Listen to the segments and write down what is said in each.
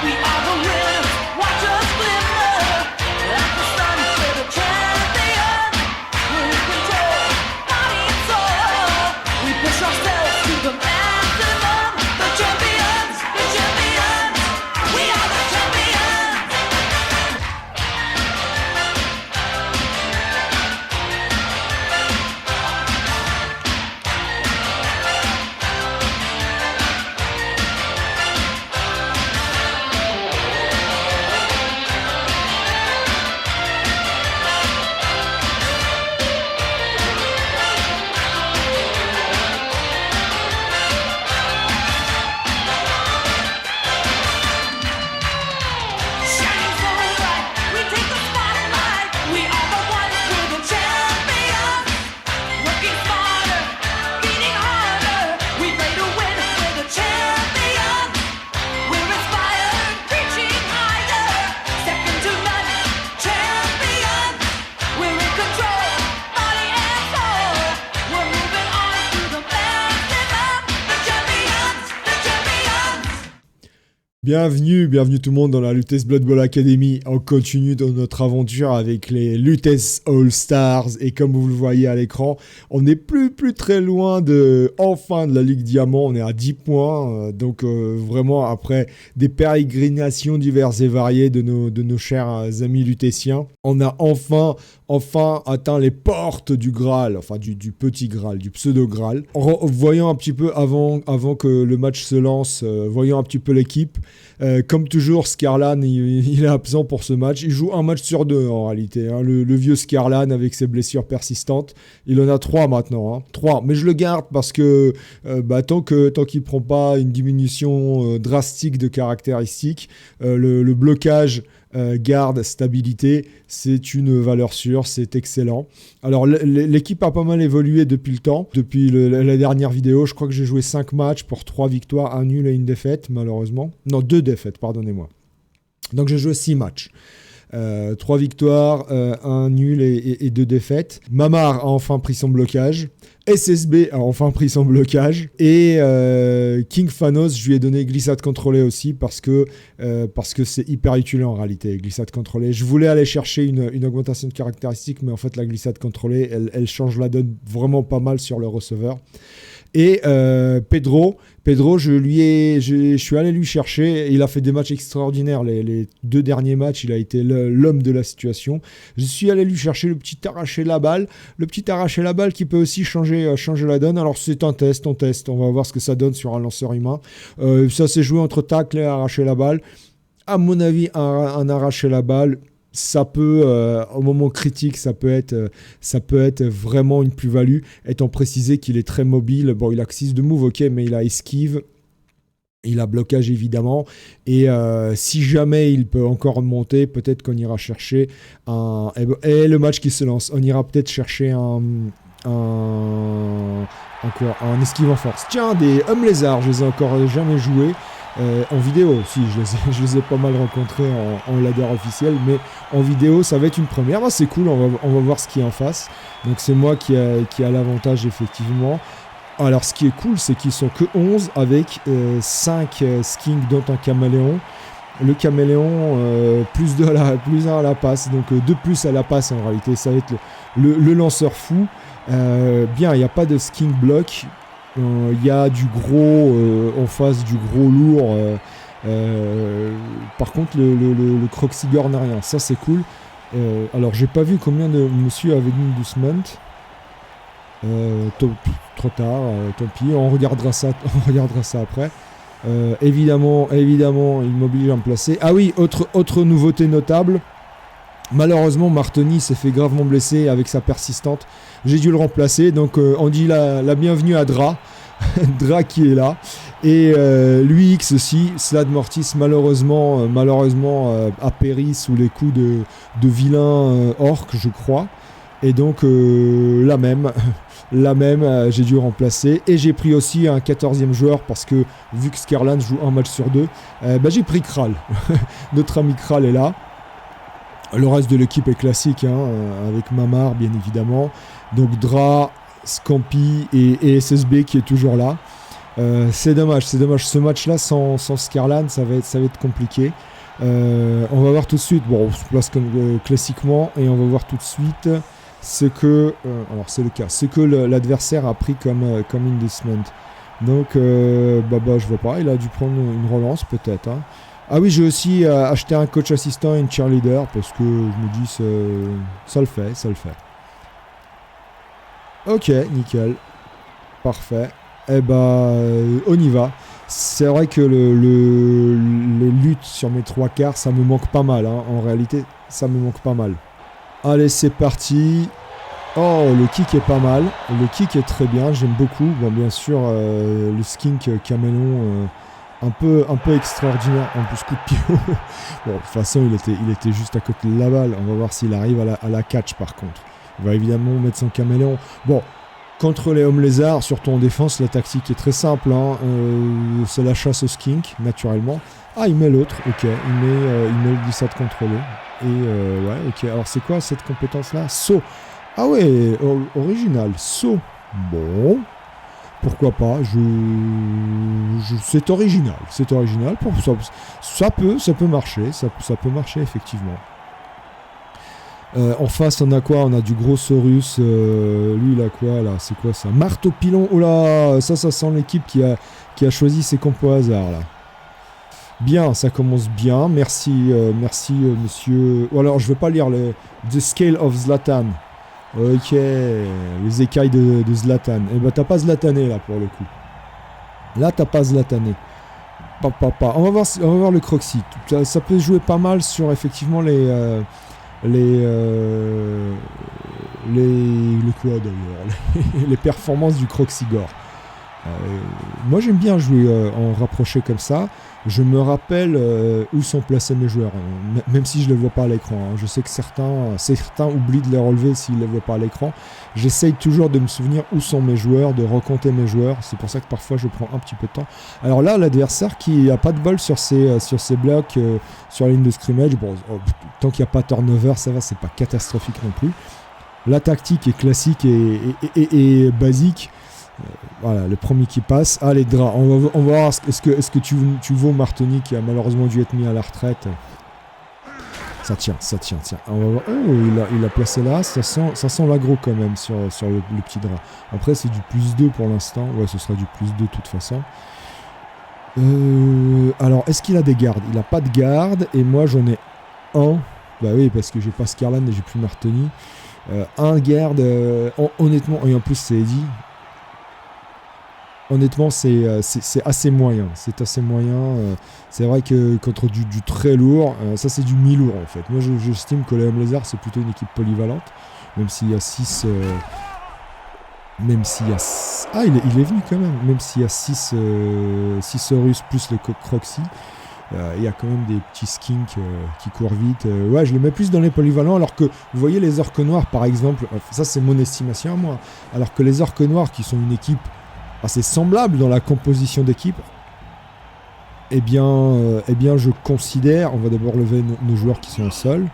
We are the winners, watch us glimmer. Like the sun, we're the champions. We're in control, body and soul. We push ourselves to the maximum. The champions, the champions. We are the champions. Shining so bright, we take the spotlight. We are the ones, we're the champions. Working smarter, beating harder. We play to win, we're the champions. We're inspired, reaching higher. Second to none, champions. We're in control, body and soul. We're moving on to the maximum. The champions, the champions. Bienvenue tout le monde dans la Lutèce Blood Bowl Academy. On continue dans notre aventure avec les Lutèce All Stars. Et comme vous le voyez à l'écran, on n'est plus très loin de la Ligue Diamant. On est à 10 points. Donc vraiment après des pérégrinations diverses et variées de nos chers amis lutétiens, on a enfin atteint les portes du Graal, enfin du petit Graal, du pseudo Graal. Voyons un petit peu avant que le match se lance, voyons un petit peu l'équipe. Comme toujours, Scarlan, il est absent pour ce match. Il joue un match sur deux en réalité. Hein. Le vieux Scarlan avec ses blessures persistantes. Il en a 3 maintenant. Hein. 3. Mais je le garde parce que tant qu'il ne prend pas une diminution drastique de caractéristiques, le blocage, garde, stabilité, c'est une valeur sûre, c'est excellent. Alors l'équipe a pas mal évolué depuis le temps, depuis la dernière vidéo. Je crois que j'ai joué 5 matchs pour 3 victoires, 1 nul et 1 défaite malheureusement. Non, 2 défaites, pardonnez-moi. Donc j'ai joué 6 matchs. 3 victoires, 1 nul et 2 défaites. Mamar a enfin pris son blocage. SSB a enfin pris son blocage. Et King Phanos, je lui ai donné glissade contrôlée aussi parce que c'est hyper utile en réalité, glissade contrôlée. Je voulais aller chercher une augmentation de caractéristiques, mais en fait la glissade contrôlée, elle change la donne vraiment pas mal sur le receveur. Et Pedro, je suis allé lui chercher. Il a fait des matchs extraordinaires. Les 2 derniers matchs, il a été l'homme de la situation. Je suis allé lui chercher le petit arraché la balle qui peut aussi changer la donne. Alors c'est un test, on va voir ce que ça donne sur un lanceur humain. Ça s'est joué entre tacle et arracher la balle. À mon avis, un arracher la balle, ça peut, au moment critique, ça peut être vraiment une plus-value, étant précisé qu'il est très mobile. Bon, il a 6 de move, ok, mais il a esquive, il a blocage évidemment, et si jamais il peut encore remonter, peut-être qu'on ira chercher et le match qui se lance, on ira peut-être chercher un esquive en force. Tiens, des hommes lézards, je les ai encore jamais joués. En vidéo, si, je les ai pas mal rencontrés en ladder officiel, mais en vidéo, ça va être une première. C'est cool, on va voir ce qu'il y a en face. Donc c'est moi qui a l'avantage, effectivement. Alors ce qui est cool, c'est qu'ils sont que 11 avec 5 skins, dont un caméléon. Le caméléon, plus 1 à la passe, donc 2 plus à la passe en réalité. Ça va être le lanceur fou. Bien, il n'y a pas de skin block. Il y a du gros en face, du gros lourd. Par contre, le Croxigor n'a rien. Ça, c'est cool. Alors, j'ai pas vu combien de monsieur avait mis doucement. Trop tard, tant pis. On regardera ça après. Évidemment, il m'oblige à me placer. Ah oui, autre nouveauté notable. Malheureusement, Martoni s'est fait gravement blesser avec sa persistante. J'ai dû le remplacer. Donc, on dit la bienvenue à Dra. Dra qui est là. Et l'UX aussi, Slad Mortis, malheureusement a péri sous les coups de vilains orques, je crois. Et donc, la même, j'ai dû remplacer. Et j'ai pris aussi un 14e joueur parce que, vu que Scarlan joue un match sur 2, j'ai pris Kral. Notre ami Kral est là. Le reste de l'équipe est classique, avec Mamar, bien évidemment. Donc Dra, Scampi et SSB qui est toujours là. C'est dommage. Ce match-là, sans Scarlan, ça va être compliqué. On va voir tout de suite. Bon, on se place comme classiquement et on va voir tout de suite ce que, alors c'est le cas, ce que l'adversaire a pris comme inducement. Donc, je vois pas. Il a dû prendre une relance peut-être. Hein. Ah oui, j'ai aussi acheté un coach assistant et une cheerleader parce que je me dis ça le fait. Ok, nickel, parfait. Eh on y va. C'est vrai que les luttes sur mes 3 quarts, ça me manque pas mal. Hein. En réalité, ça me manque pas mal. Allez, c'est parti. Oh, le kick est pas mal. Le kick est très bien, j'aime beaucoup. Bon, bien sûr, le skink caméléon, un peu extraordinaire. En plus, coup de pied. Bon, de toute façon, il était juste à côté de la balle. On va voir s'il arrive à la catch, par contre. Il va évidemment mettre son caméléon. Bon. Contre les hommes lézards, surtout en défense, la tactique est très simple. Hein. C'est la chasse au skink, naturellement. Ah, il met l'autre, ok. Il met le glissade contrôlé. Et ouais, ok. Alors, c'est quoi cette compétence-là? Saut. Ah ouais, original. Saut. Bon. Pourquoi pas. C'est original. C'est original. Ça peut marcher. Ça peut marcher, effectivement. En face, on a quoi? On a du gros Saurus. Lui, il a quoi là? C'est quoi ça? Marteau pilon. Oh là, ça sent l'équipe qui a choisi ses compos hasard là. Bien, ça commence bien. Merci, monsieur. Ou alors, je vais pas lire The Scale of Zlatan. Ok, les écailles de Zlatan. Eh ben, t'as pas Zlatané là pour le coup. Là, t'as pas Zlatané. Pas. On va voir le Croxy. Ça peut jouer pas mal sur effectivement les quoi d'ailleurs les performances du Croxygore. Moi j'aime bien jouer en rapproché comme ça. Je me rappelle où sont placés mes joueurs, hein, même si je ne les vois pas à l'écran. Hein. Je sais que certains oublient de les relever s'ils ne les voient pas à l'écran. J'essaye toujours de me souvenir où sont mes joueurs, de recompter mes joueurs. C'est pour ça que parfois je prends un petit peu de temps. Alors là, l'adversaire qui n'a pas de bol sur ses blocs, sur la ligne de scrimmage, bon, tant qu'il n'y a pas turnover, ça va, c'est pas catastrophique non plus. La tactique est classique et basique. Voilà, le premier qui passe. Allez, Dra, on va voir est-ce que tu vaux Martoni qui a malheureusement dû être mis à la retraite. Ça tient. On va voir. Oh, il a placé là. Ça sent l'aggro quand même sur le petit Dra. Après, c'est du +2 pour l'instant. Ouais, ce sera du +2 de toute façon. Alors, est-ce qu'il a des gardes? Il n'a pas de garde. Et moi, j'en ai un. Bah oui, parce que j'ai pas Scarlan et j'ai plus Martoni. Un garde, honnêtement, et en plus, c'est Eddie. Honnêtement, c'est assez moyen. C'est assez moyen. C'est vrai que contre du très lourd, ça c'est du mi-lourd en fait. Moi, j'estime que les Hommes Lézards, c'est plutôt une équipe polyvalente. Même s'il y a 6... Ah, il est venu quand même. Même s'il y a 6 Horus plus le Croxy, il y a quand même des petits skinks qui courent vite. Ouais, je les mets plus dans les polyvalents, alors que, vous voyez, les Orques Noirs, par exemple, ça c'est mon estimation à moi, alors que les Orques Noirs, qui sont une équipe assez semblable dans la composition d'équipe, eh bien je considère, on va d'abord lever nos joueurs qui sont au sol,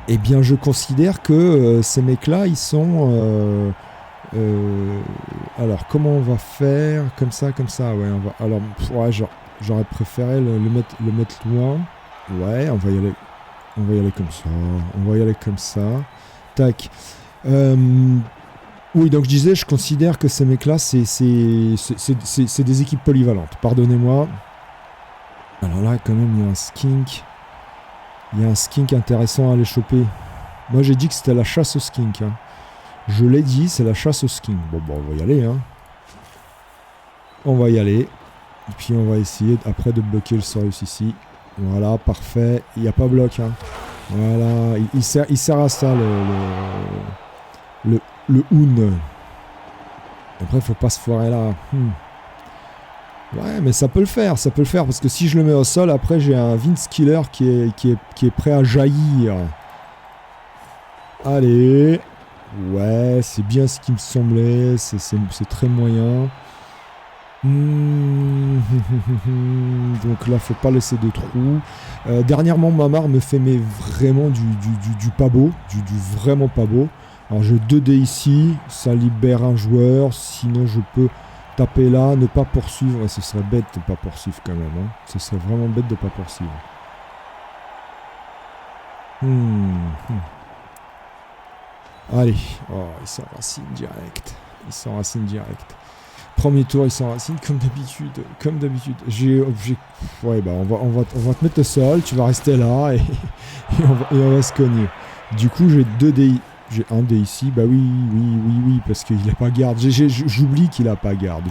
eh bien je considère que ces mecs-là, ils sont... alors, comment on va faire? Comme ça, ouais, on va... Alors, ouais, j'aurais préféré le mettre loin. Ouais, on va y aller comme ça. Tac. Oui, donc je disais, je considère que ces mecs-là, c'est des équipes polyvalentes. Pardonnez-moi. Alors là, quand même, il y a un skink. Il y a un skink intéressant à aller choper. Moi, j'ai dit que c'était la chasse au skink. Hein. Je l'ai dit, c'est la chasse au skink. Bon, on va y aller. Hein. On va y aller. Et puis, on va essayer après de bloquer le Saurus ici. Voilà, parfait. Il n'y a pas bloc. Hein. Voilà, il sert à ça, le Hoon. Après, faut pas se foirer là. Ouais, mais ça peut le faire, parce que si je le mets au sol, après j'ai un Vince Killer qui est prêt à jaillir. Allez. Ouais, c'est bien ce qui me semblait, c'est très moyen. Donc là, faut pas laisser de trous. Dernièrement, Mamar me fait vraiment du pas beau, du vraiment pas beau. Alors j'ai 2 dés ici, ça libère un joueur, sinon je peux taper là, ne pas poursuivre. Et ce serait bête de ne pas poursuivre quand même. Hein. Ce serait vraiment bête de ne pas poursuivre. Allez. Oh, il s'enracine direct. Il s'enracine direct. Premier tour, il s'enracine comme d'habitude. Comme d'habitude. Ouais, bah on va te mettre au sol. Tu vas rester là et, on va se cogner. Du coup, j'ai 2 dés. J'ai un dé ici. Bah oui, parce qu'il n'a pas garde. J'oublie qu'il n'a pas garde.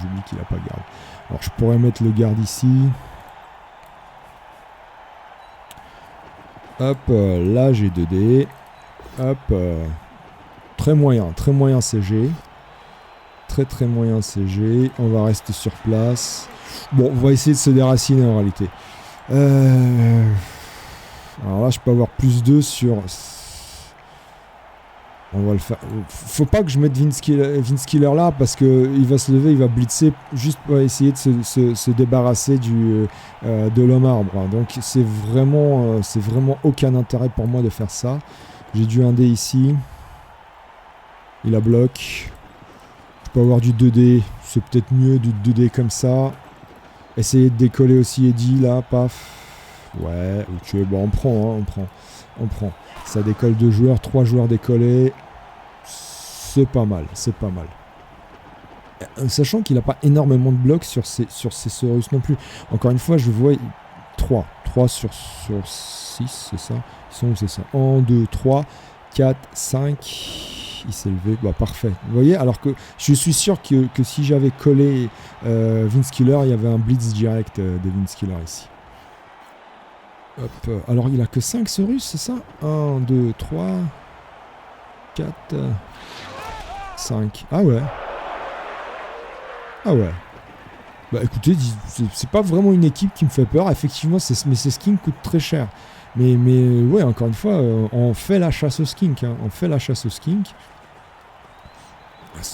Alors, je pourrais mettre le garde ici. Hop, là, j'ai 2 dés. Hop, très moyen CG. Très moyen CG. On va rester sur place. Bon, on va essayer de se déraciner en réalité. Alors là, je peux avoir plus 2 sur... On va le faire. Faut pas que je mette Vince Killer là parce qu'il va se lever, il va blitzer juste pour essayer de se débarrasser de l'homme arbre. Donc c'est vraiment aucun intérêt pour moi de faire ça. J'ai du 1D ici. Il a bloc. Je peux avoir du 2D. C'est peut-être mieux du 2D comme ça. Essayer de décoller aussi Eddie là, paf. Ouais, ok, bon on prend. Ça décolle 2 joueurs, 3 joueurs décollés. C'est pas mal. Sachant qu'il n'a pas énormément de blocs sur ces Saurus non plus. Encore une fois, je vois 3 sur 6, c'est ça. Ils sont où, c'est ça. 1, 2, 3, 4, 5. Il s'est levé. Bah, parfait. Vous voyez, alors que je suis sûr que si j'avais collé Vince Killer, il y avait un blitz direct de Vince Killer ici. Hop. Alors il a que 5 Saurus, c'est ça? 1, 2, 3, 4, 5. Ah ouais. Bah écoutez, c'est pas vraiment une équipe qui me fait peur. Effectivement, mais ces skins coûtent très cher. Mais ouais, encore une fois, on fait la chasse au skink. Hein.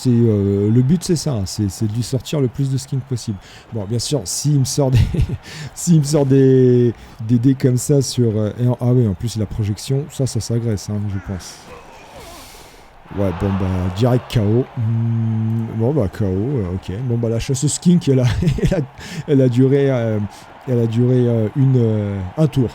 Le but c'est ça, c'est de lui sortir le plus de skins possible. Bon, bien sûr, s'il me sort des dés comme ça sur... ah oui, en plus la projection, ça s'agresse, hein, je pense. Ouais, bon bah, direct KO. Bon bah, KO, ok. Bon bah, la chasse au skink, elle a duré un tour.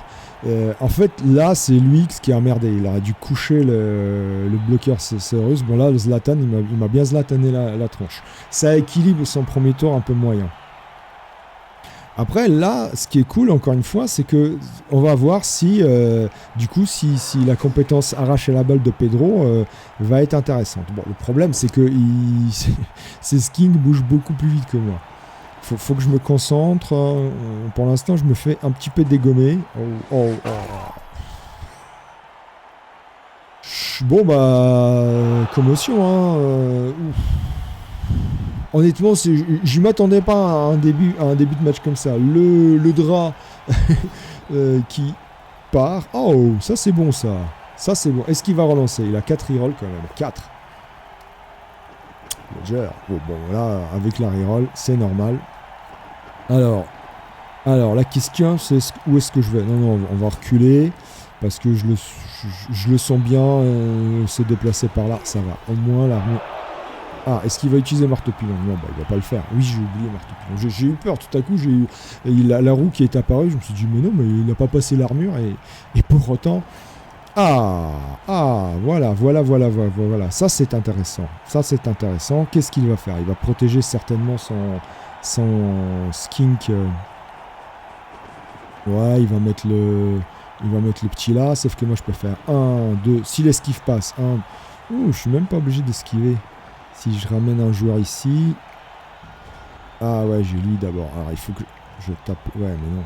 En fait, là, c'est lui qui a emmerdé. Il aurait dû coucher le bloqueur Saurus. Bon, là, le Zlatan, il m'a bien Zlatané la tronche. Ça équilibre son premier tour un peu moyen. Après, là, ce qui est cool, encore une fois, c'est que on va voir si, du coup, si la compétence arracher la balle de Pedro va être intéressante. Bon, le problème, c'est que ces skins bougent beaucoup plus vite que moi. Faut que je me concentre. Pour l'instant, je me fais un petit peu dégommer. Bon, bah... commotion, hein. Honnêtement, je m'attendais pas à un début de match comme ça. Le drap qui part. Oh, ça c'est bon, ça. Ça c'est bon. Est-ce qu'il va relancer? Il a 4 rerolls quand même. 4. Bon, là, avec la reroll, c'est normal. Alors, la question, c'est où est-ce que je vais? Non, on va reculer, parce que je le sens bien se déplacer par là, ça va. Au moins, l'armure... Ah, est-ce qu'il va utiliser marteau-pilon? Non, bah, il va pas le faire. Oui, j'ai oublié marteau-pilon. J'ai eu peur, tout à coup, j'ai eu la roue qui est apparue, je me suis dit, mais non, mais il n'a pas passé l'armure, et pour autant... Voilà. Ça, c'est intéressant. Qu'est-ce qu'il va faire? Il va protéger certainement son skink. Ouais, il va mettre le petit là, sauf que moi je peux faire 1, 2, si l'esquive passe, 1. Ouh, je suis même pas obligé d'esquiver. Si je ramène un joueur ici. Ah ouais, j'ai lui d'abord. Alors il faut que je tape. Ouais, mais non.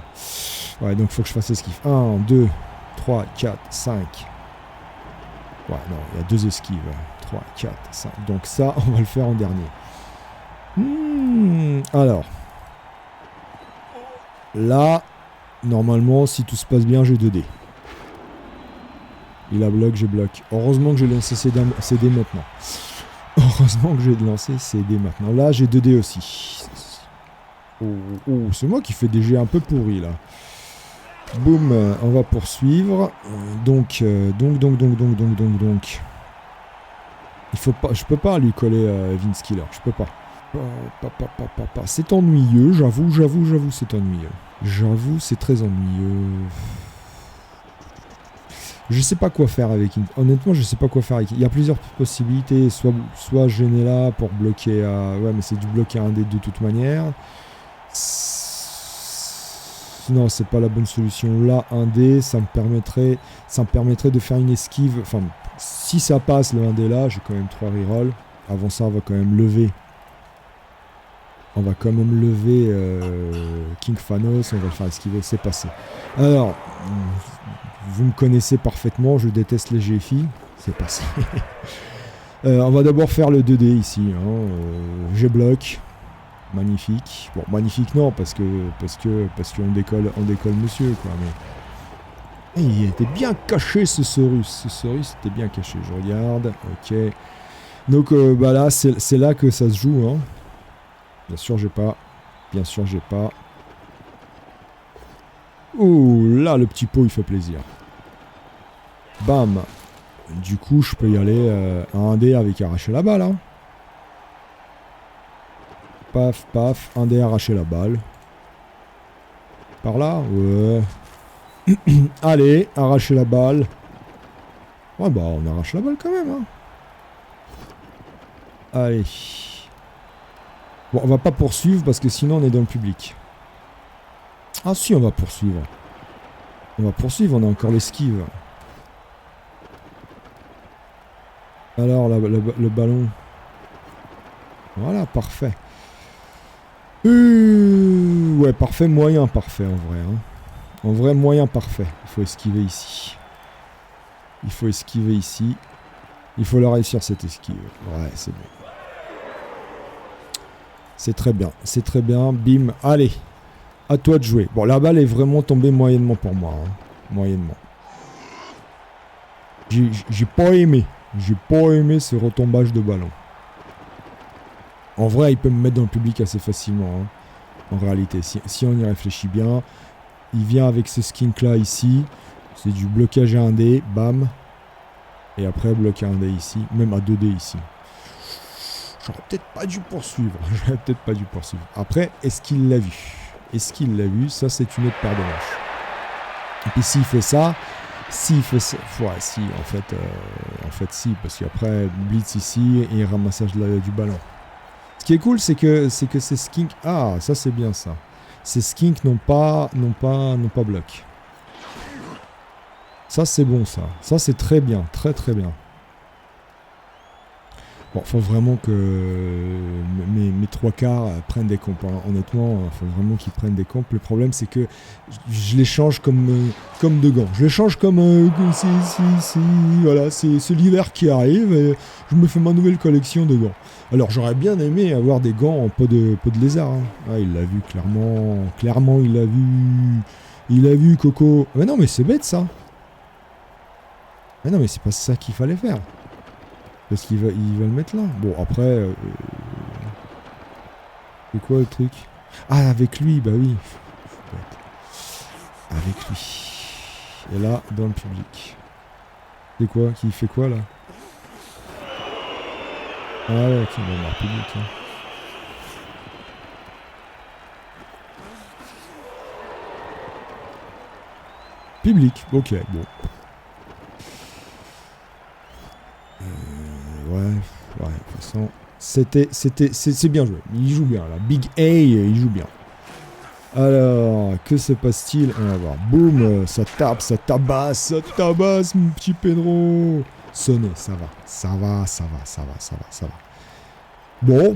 Ouais, donc il faut que je fasse esquive. 1, 2, 3, 4, 5. Ouais, non, il y a 2 esquives. 3, 4, 5. Donc ça, on va le faire en dernier. Alors. Là, normalement, si tout se passe bien, j'ai 2 dés. Il a bloc, je bloque. Heureusement que j'ai lancé CD maintenant. Là, j'ai 2 dés aussi. Oh, c'est moi qui fais des jets un peu pourris, là. Boum, on va poursuivre. Donc. Il faut pas, je peux pas lui coller Vince Killer. Je peux pas. C'est ennuyeux, j'avoue, c'est ennuyeux. J'avoue, c'est très ennuyeux. Je sais pas quoi faire avec. Honnêtement, je sais pas quoi faire avec. Il y a plusieurs possibilités. Soit gêner là pour bloquer. Ouais, mais c'est du bloquer un dé de toute manière. Non, c'est pas la bonne solution. Là, un dé, ça me permettrait de faire une esquive. Enfin, si ça passe le 1 dé là, j'ai quand même 3 rerolls. Avant ça, on va quand même lever. King Phanos, on va le faire esquiver, c'est passé. Alors, vous me connaissez parfaitement, je déteste les GFI, c'est passé. On va d'abord faire le 2D ici. G-block, magnifique. Bon, magnifique non, parce qu'on décolle monsieur, quoi. Mais il était bien caché ce Saurus. Ce Saurus était bien caché. Je regarde, ok. Donc bah là, c'est là que ça se joue, hein. Bien sûr, j'ai pas. Ouh, là, le petit pot, il fait plaisir. Bam. Du coup, je peux y aller à un dé avec arracher la balle. Hein. Paf, paf, un dé arracher la balle. Par là, ouais. Allez, arracher la balle. Ouais, bah, on arrache la balle quand même. Hein. Allez. Bon, on va pas poursuivre parce que sinon on est dans le public. Ah si, on va poursuivre. On a encore l'esquive. Alors, le ballon. Voilà, parfait. Ouais, parfait, moyen parfait en vrai. Hein. En vrai, moyen parfait. Il faut esquiver ici. Il faut la réussir cette esquive. Ouais, c'est bon. C'est très bien, bim, allez, à toi de jouer. Bon, la balle est vraiment tombée moyennement pour moi, hein. Moyennement. J'ai pas aimé ce retombage de ballon. En vrai, il peut me mettre dans le public assez facilement, hein. En réalité, si on y réfléchit bien, il vient avec ce skink là ici, c'est du blocage à 1 dé, bam, et après bloquer un dé ici, même à 2 dés ici. J'aurais peut-être pas dû poursuivre. Après, est-ce qu'il l'a vu? Ça, c'est une autre paire de manches. Et puis s'il fait ça... Ouais, si, en fait, parce qu'après, blitz ici et ramassage du ballon. Ce qui est cool, c'est que ces skinks... Ah, ça, c'est bien, ça. Ces skinks n'ont pas bloc. Ça, c'est bon, ça. Ça, c'est très bien, très, très bien. Bon, faut vraiment que mes 3 quarts prennent des comptes. Hein. Honnêtement, faut vraiment qu'ils prennent des comptes. Le problème, c'est que je les change comme de gants. Je les change comme voilà, c'est l'hiver qui arrive et je me fais ma nouvelle collection de gants. Alors, j'aurais bien aimé avoir des gants en peau de lézard. Hein. Ah, il l'a vu clairement. Clairement, il l'a vu. Il a vu, Coco. Mais non, mais c'est bête, ça. Mais non, mais c'est pas ça qu'il fallait faire. Parce qu'il va le mettre là. Bon, après... c'est quoi le truc? Ah, avec lui, bah oui. Avec lui. Et là, dans le public. C'est quoi? Qui fait quoi, là? Ah ouais, ok, bon, dans le public. Hein. Public, ok, bon. Ouais, de toute façon, c'est bien joué. Il joue bien, là. Big A, il joue bien. Alors, que se passe-t-il? On va voir. Boum, ça tabasse, mon petit Pedro. Sonné, ça va. Bon.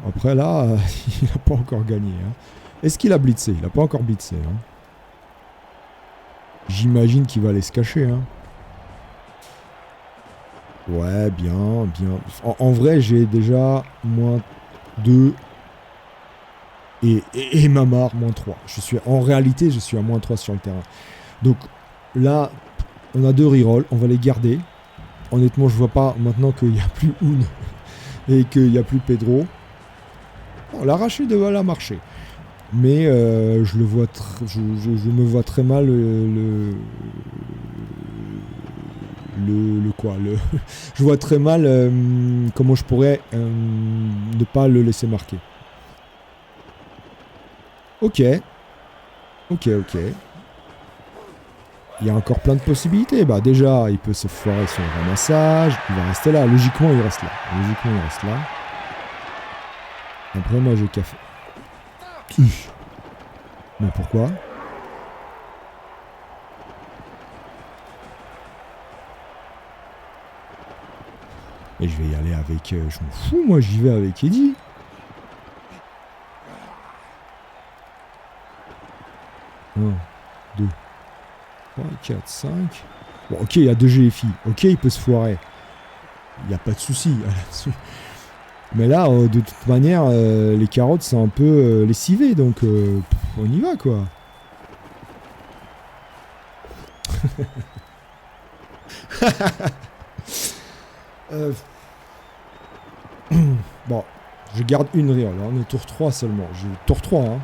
Après, là, il n'a pas encore gagné. Hein. Est-ce qu'il a blitzé? Il n'a pas encore blitzé. Hein. J'imagine qu'il va aller se cacher, hein. Ouais, bien. En vrai, j'ai déjà -2 et Mamar -3. En réalité, je suis à -3 sur le terrain. Donc là, on a 2 rerolls, on va les garder. Honnêtement, je vois pas maintenant qu'il n'y a plus Oun et qu'il n'y a plus Pedro. Bon, l'arraché devrait la marcher. Mais je me vois très mal le quoi, le je vois très mal comment je pourrais ne pas le laisser marquer. Ok. Ok. Il y a encore plein de possibilités. Bah déjà, il peut se foirer sur le ramassage. Il va rester là. Logiquement, il reste là. Après, moi, j'ai café. Mais pourquoi? Et je vais y aller avec... je m'en fous, moi, j'y vais avec Eddie. Un, 2, 3, 4, 5. Bon, ok, il y a 2 G les filles. Ok, il peut se foirer. Il n'y a pas de souci là-dessus. Mais là, de toute manière, les carottes sont un peu lessivées, donc on y va, quoi. Bon, je garde une rire, là. On est tour 3 seulement. Tour 3, hein.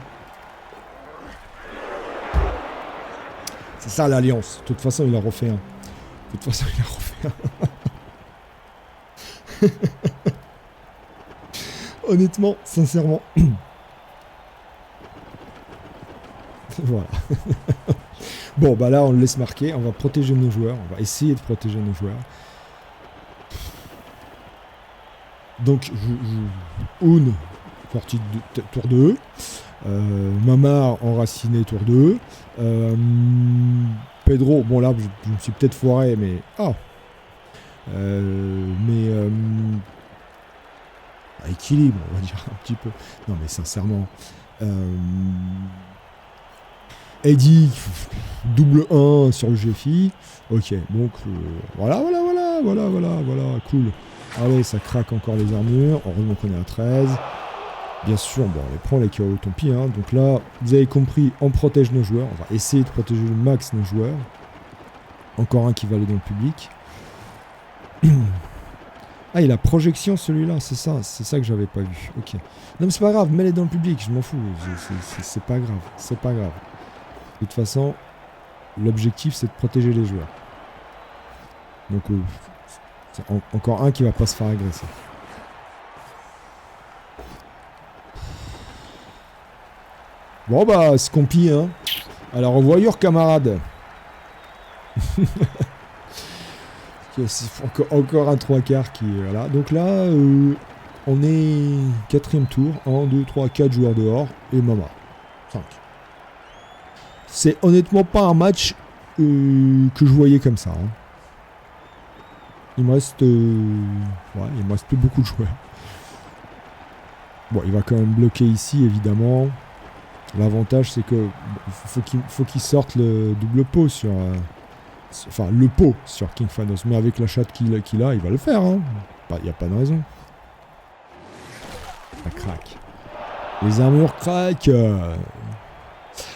C'est ça, l'alliance. De toute façon, il a refait un. Honnêtement, sincèrement. Voilà. Bon, bah là, on le laisse marquer. On va protéger nos joueurs. On va essayer de protéger nos joueurs. Donc, Oun, partie de tour 2. Mamar, enraciné, tour 2. Pedro, bon là, je me suis peut-être foiré, mais... Ah équilibre, on va dire, un petit peu. Non, mais sincèrement... Eddie, double 1 sur le GFI. Ok, donc voilà, cool. Allez, ça craque encore les armures. Heureusement qu'on est à 13. Bien sûr, bon, on les prend les KO, tant pis. Hein. Donc là, vous avez compris, on protège nos joueurs. On va essayer de protéger le max nos joueurs. Encore un qui va aller dans le public. Ah, il a projection celui-là, c'est ça que j'avais pas vu. Ok. Non, mais c'est pas grave, mets-les dans le public, je m'en fous. C'est pas grave. De toute façon, l'objectif c'est de protéger les joueurs. Donc, c'est encore un qui va pas se faire agresser. Bon bah, Scompi, hein. Alors, au revoir, camarade. Encore un 3/4 qui est là. Donc là, on est 4ème tour. 1, 2, 3, 4 joueurs dehors. Et Mama. 5. C'est honnêtement pas un match que je voyais comme ça. Hein. Il me reste... il me reste plus beaucoup de joueurs. Bon, il va quand même bloquer ici, évidemment. L'avantage, c'est que faut qu'il sorte le double pot sur... Enfin, le pot sur King Phanos. Mais avec la chatte qu'il a, il va le faire. Hein. Il n'y a pas de raison. Ça craque. Les armures craquent.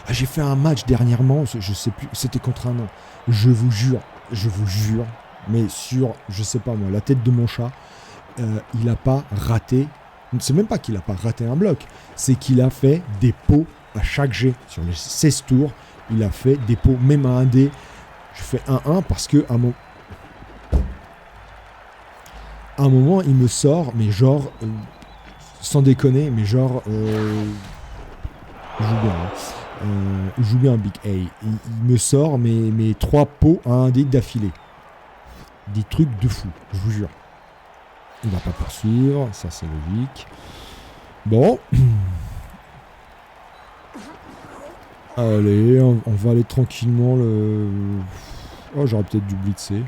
Ah, j'ai fait un match dernièrement. Je sais plus. C'était contre un an. Je vous jure. Mais sur, je sais pas moi, la tête de mon chat. Il a pas raté. C'est même pas qu'il a pas raté un bloc. C'est qu'il a fait des pots à chaque jet. Sur les 16 tours, il a fait des pots. Même à un dé. Je fais 1-1 parce que à un moment, il me sort, mais genre, sans déconner, mais genre, il joue bien un Big A. Il me sort mes 3 pots à un dé d'affilée. Des trucs de fou, je vous jure. Il va pas poursuivre, ça c'est logique. Bon. Allez, on va aller tranquillement le... Oh, j'aurais peut-être dû blitzer.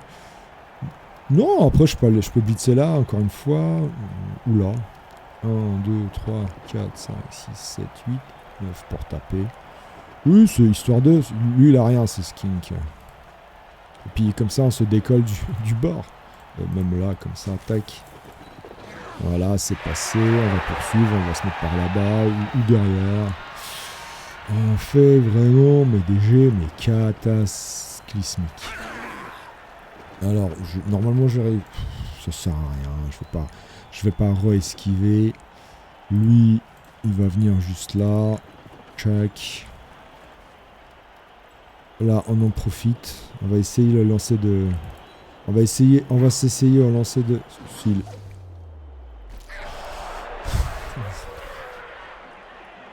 Non, après je peux blitzer là, encore une fois. Oula. 1, 2, 3, 4, 5, 6, 7, 8, 9 pour taper. Oui, c'est histoire de... Lui, il a rien, c'est Skink. Et puis comme ça, on se décolle du bord. Même là, comme ça, tac. Voilà, c'est passé. On va poursuivre, on va se mettre par là-bas ou derrière. On fait vraiment des jets cataclysmiques. Alors, normalement, ça sert à rien. Je vais pas re-esquiver. Lui, il va venir juste là. Check. Là, on en profite. On va essayer de lancer de On va s'essayer au lancer de fil.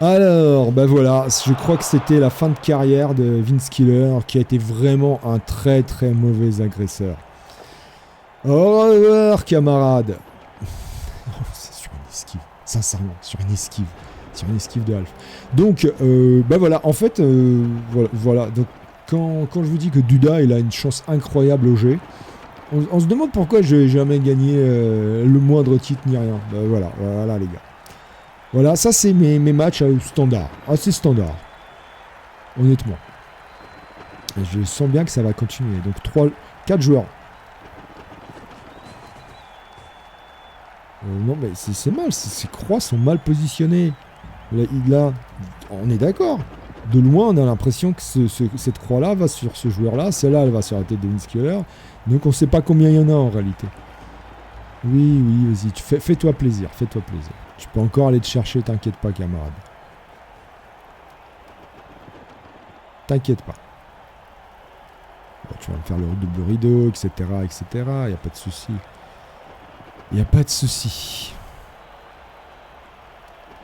Alors, ben voilà, je crois que c'était la fin de carrière de Vince Killer, qui a été vraiment un très très mauvais agresseur. Au revoir, camarade. C'est sur une esquive, sincèrement, sur une esquive de Alf. Donc, ben voilà, en fait, voilà. Donc, quand je vous dis que Duda, il a une chance incroyable au G, on se demande pourquoi j'ai jamais gagné le moindre titre ni rien. Ben voilà les gars. Voilà, ça c'est mes matchs standards, assez standards, honnêtement. Et je sens bien que ça va continuer. Donc 4 joueurs. Non mais c'est mal, ces croix sont mal positionnées. Là, on est d'accord. De loin, on a l'impression que cette croix-là va sur ce joueur-là, celle-là, elle va sur la tête de Vince Killer. Donc on sait pas combien il y en a en réalité. Oui, vas-y, fais-toi plaisir. Tu peux encore aller te chercher, t'inquiète pas, camarade. T'inquiète pas. Bon, tu vas me faire le double rideau, etc. Y a pas de souci. De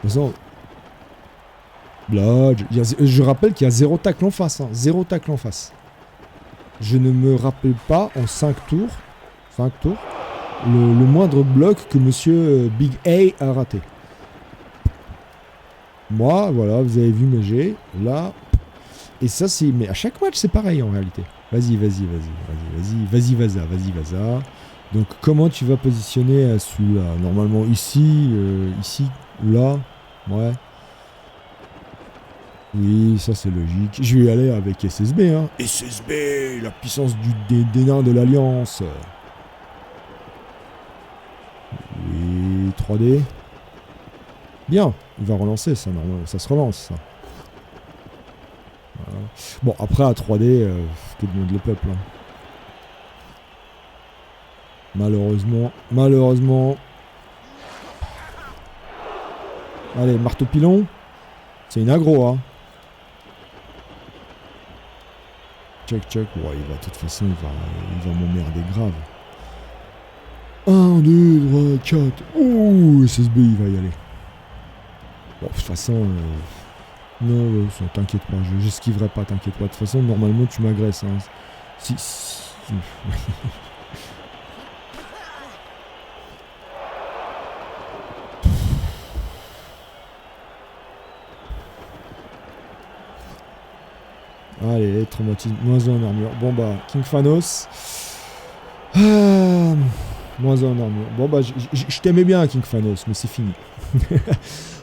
toute façon, Blodge, je rappelle qu'il y a 0 tacle en face. 0 tacle en face. Je ne me rappelle pas en 5 tours, le moindre bloc que monsieur Big A a raté. Moi, voilà, vous avez vu mes jets, là. Et ça, c'est... Mais à chaque match, c'est pareil, en réalité. Vas-y, vas-y. Donc, comment tu vas positionner celui-là? Normalement, ici, là. Ouais. Oui, ça, c'est logique. Je vais y aller avec SSB, hein. SSB, la puissance des nains de l'Alliance. Oui, 3D. Bien, il va relancer ça, normalement. Ça se relance, ça. Voilà. Bon, après, à 3D, que demande le peuple. Hein. Malheureusement. Allez, marteau pilon. C'est une aggro, hein. Check. Ouais, de toute façon, il va m'emmerder grave. 1, 2, 3, 4. Ouh, SSB, il va y aller. Bon, de toute façon, non, t'inquiète pas, j'esquiverai pas, t'inquiète pas. De toute façon, normalement, tu m'agresses. Hein. Si. Allez, traumatisme, -1 en armure. Bon bah, King Phanos. -1 en armure. Bon bah, je t'aimais bien, King Phanos, mais c'est fini.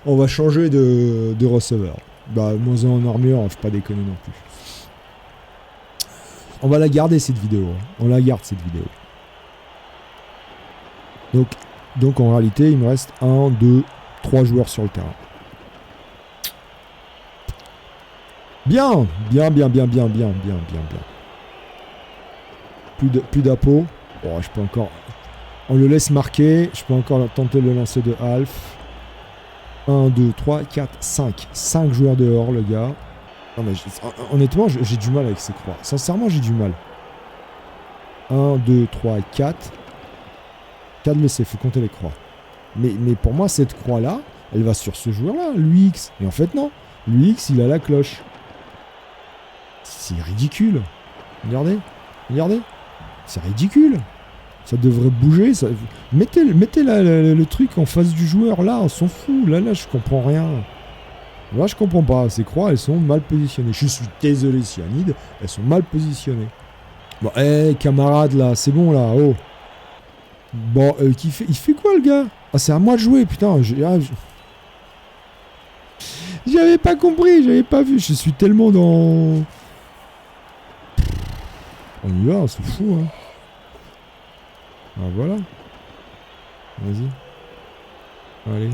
On va changer de receveur. Bah, -1 en armure, faut pas déconner non plus. On va la garder cette vidéo. Hein. On la garde cette vidéo. Donc en réalité, il me reste 1, 2, 3 joueurs sur le terrain. Bien. Plus d'appos. Oh, je peux encore... On le laisse marquer. Je peux encore tenter le lancer de Alf. 1, 2, 3, 4, 5. 5 joueurs dehors, le gars. Non, mais honnêtement, j'ai du mal avec ces croix. Sincèrement, j'ai du mal. 1, 2, 3, 4. 4 blessés, faut compter les croix. Mais pour moi, cette croix-là, elle va sur ce joueur-là, l'UX. Et en fait, non. L'UX, il a la cloche. C'est ridicule. Regardez. C'est ridicule. Ça devrait bouger. Ça... Mettez le truc en face du joueur, là. On s'en fout. Là, je comprends rien. Là, je comprends pas. Ces croix, elles sont mal positionnées. Je suis désolé, Cyanide. Elles sont mal positionnées. Bon, camarade, là. C'est bon, là. Oh. Bon, il fait quoi, le gars? Ah, c'est à moi de jouer, putain. J'avais pas compris. J'avais pas vu. Je suis tellement dans... On y va, on se fout, hein. Ah, voilà. Vas-y. Allez.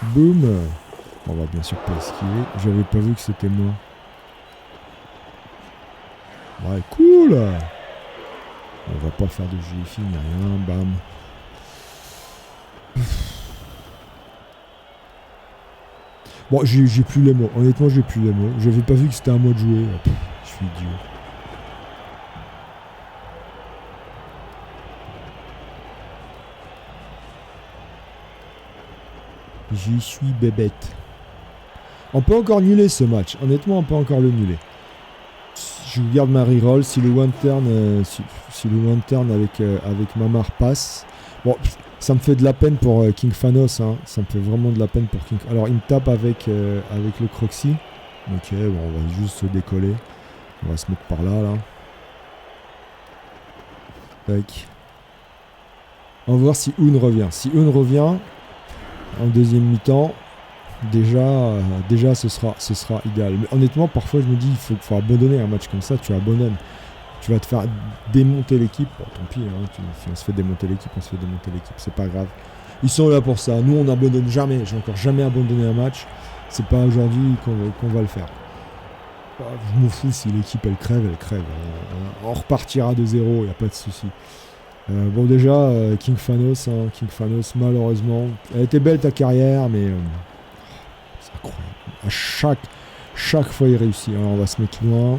Boum. On va bien sûr pas esquiver. J'avais pas vu que c'était moi. Ouais, cool. On va pas faire de GFI ni rien. Bam. Bon, j'ai plus les mots. Honnêtement, j'ai plus les mots. J'avais pas vu que c'était à moi de jouer. Je suis idiot. J'y suis bébête. On peut encore nuller ce match. Honnêtement, on peut encore le nuller. Je garde ma reroll. Si le one turn, si le one turn avec Mamar passe. Bon, ça me fait de la peine pour King Phanos. Hein. Ça me fait vraiment de la peine pour King. Alors, il me tape avec le Croxy. Ok, bon, on va juste se décoller. On va se mettre par là, là. Tac. On va voir si Un revient. Si Un revient en deuxième mi-temps, déjà ce sera idéal. Mais honnêtement, parfois je me dis il faut abandonner un match comme ça. Tu abandonnes. Tu vas te faire démonter l'équipe. Bon, tant pis, hein, si on se fait démonter l'équipe, on se fait démonter l'équipe. C'est pas grave. Ils sont là pour ça. Nous, on n'abandonne jamais. J'ai encore jamais abandonné un match. C'est pas aujourd'hui qu'on va le faire. Je m'en fous si l'équipe elle crève, elle crève. On repartira de zéro, il n'y a pas de souci. Bon déjà, King Phanos, malheureusement, elle était belle ta carrière, mais c'est incroyable. À chaque fois il réussit. Alors on va se mettre loin.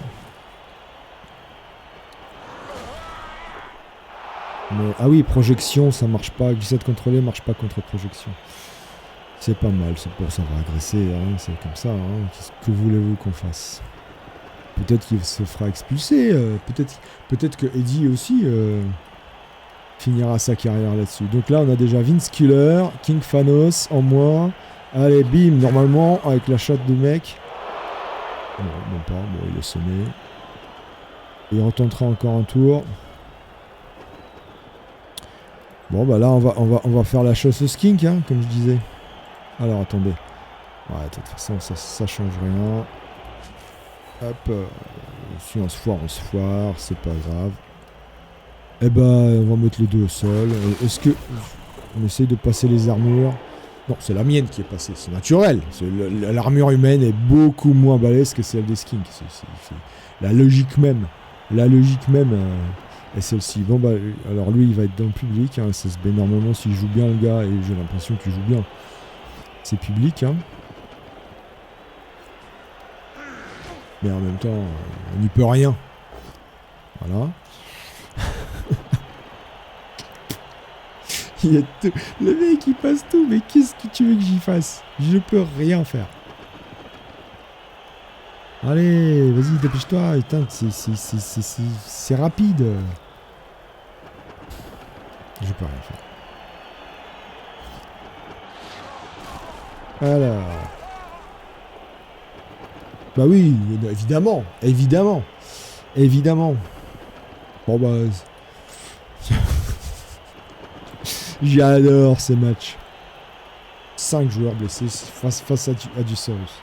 Mais, ah oui, projection, ça marche pas. Glissade contrôlée marche pas contre projection. C'est pas mal, c'est pour ça qu'on va agresser, hein, c'est comme ça. Hein. Que voulez-vous qu'on fasse? Peut-être qu'il se fera expulser. Peut-être que Eddie aussi finira sa carrière là-dessus. Donc là, on a déjà Vince Killer, King Phanos en moins. Allez, bim, normalement, avec la chatte de mec. Non, non pas. Bon, il est sonné. Et on tentera encore un tour. Bon, bah là, on va faire la chasse au skink, hein, comme je disais. Alors, attendez. Ouais, de toute façon, ça change rien. Hop, si on se foire, c'est pas grave. Eh ben, on va mettre les deux au sol. Est-ce que... On essaye de passer les armures. Non, c'est la mienne qui est passée, c'est naturel. L'armure humaine est beaucoup moins balèze que celle des skinks. C'est la logique même. Est celle-ci. Bon bah, alors lui, il va être dans le public. Hein, SSB, normalement, s'il joue bien le gars, et j'ai l'impression qu'il joue bien. C'est public, hein. Mais en même temps, on n'y peut rien. Voilà. Il y a tout. Le mec, il passe tout. Mais qu'est-ce que tu veux que j'y fasse? Je peux rien faire. Allez, vas-y, dépêche-toi. Putain, c'est rapide. Je peux rien faire. Alors... Bah oui, évidemment. Bon bah... J'adore ces matchs. 5 joueurs blessés face à du Saurus.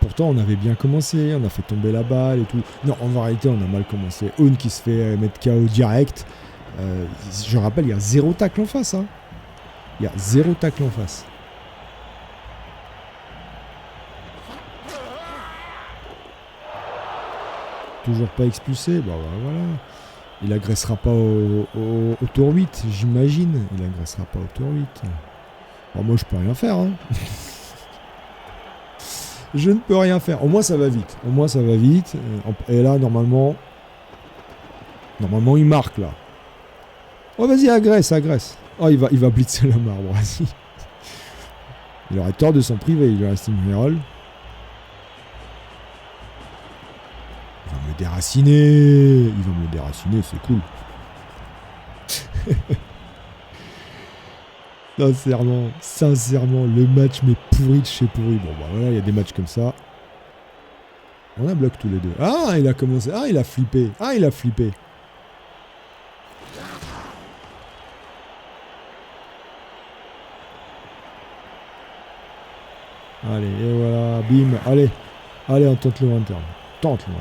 Pourtant on avait bien commencé, on a fait tomber la balle et tout. Non, en réalité on a mal commencé. Un qui se fait mettre KO direct. Je rappelle, il y a 0 tacle en face. Hein. Il y a 0 tacle en face. Toujours pas expulsé. Bah voilà. Il agressera pas au tour 8, j'imagine. Il agressera pas au tour 8. Bon, moi je peux rien faire. Hein. Je ne peux rien faire. Au moins ça va vite. Et là, normalement, il marque là. Oh, vas-y, agresse. Oh, il va blitzer la marbre, vas-y. Il aurait tort de s'en priver, il lui reste une reroll. Il va me déraciner, c'est cool. Sincèrement, le match m'est pourri de chez pourri. Bon, bah voilà, il y a des matchs comme ça. On a bloqué tous les deux. Ah, il a commencé. Ah, il a flippé. Allez, et voilà, bim, allez, on tente le interne.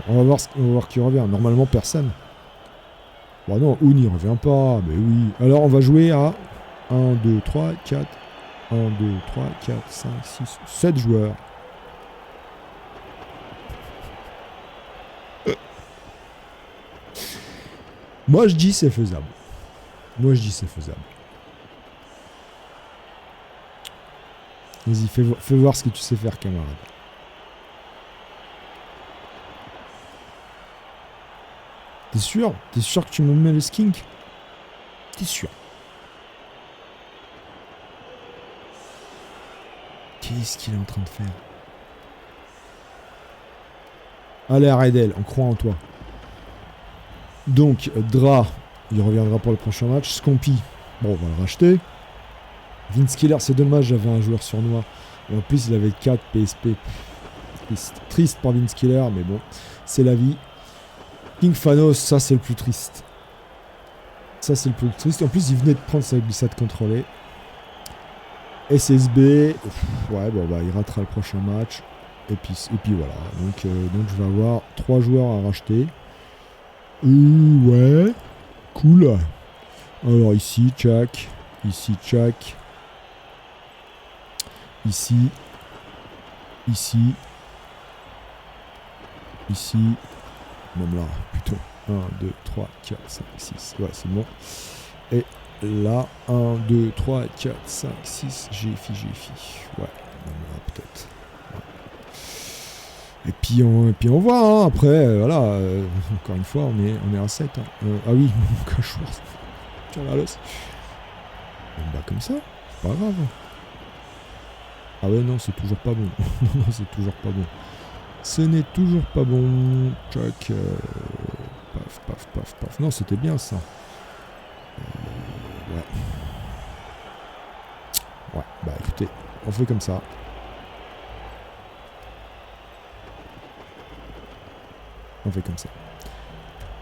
On va voir qui revient. Normalement, personne. Bon non, Un n'y revient pas, mais oui. Alors, on va jouer à 1, 2, 3, 4. 1, 2, 3, 4, 5, 6, 7 joueurs. Moi, je dis c'est faisable. Vas-y, fais voir ce que tu sais faire, camarade. T'es sûr? T'es sûr que tu me mets le skink? T'es sûr? Qu'est-ce qu'il est en train de faire? Allez, Aredel, on croit en toi. Donc, Dra, il reviendra pour le prochain match. Scompi, bon, on va le racheter. Vince Killer, c'est dommage, j'avais un joueur sournois. Et en plus, il avait 4 PSP. C'est triste pour Vince Killer, mais bon, c'est la vie. King Phanos, ça c'est le plus triste. Ça c'est le plus triste. En plus, il venait de prendre sa glissade contrôlée. SSB, ouais, bon, bah, il ratera le prochain match. Et puis voilà. Donc je vais avoir 3 joueurs à racheter. Ouais, cool. Alors ici, Chuck. Ici, Chuck. Ici. Ici. Ici. Même là, plutôt. 1, 2, 3, 4, 5, 6. Ouais, c'est bon. Et là, 1, 2, 3, 4, 5, 6. GFI. Ouais, même là, peut-être. Ouais. Et puis on voit, hein, après, voilà. Encore une fois, on est à 7. Hein. Ah oui, mon cachoir. Sur la losse. Bah, comme ça, c'est pas grave. Ah ouais, non, c'est toujours pas bon. Non, c'est toujours pas bon. Ce n'est toujours pas bon. Chuck. Paf. Non, c'était bien ça. Ouais. Ouais, bah écoutez, on fait comme ça. On fait comme ça.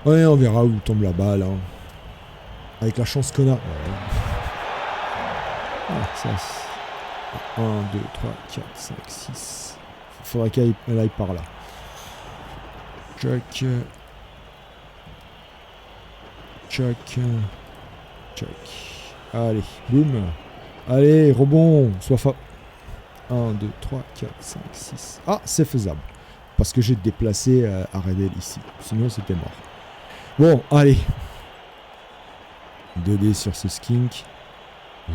Ouais, on verra où tombe la balle. Hein. Avec la chance qu'on a. Ouais. Ah, ça. 1, 2, 3, 4, 5, 6. Il faudra qu'elle aille par là. Chuck. Allez, boum. Allez, rebond. 1, 2, 3, 4, 5, 6. Ah, c'est faisable. Parce que j'ai déplacé Aredel ici. Sinon, c'était mort. Bon, allez. 2D sur ce skink.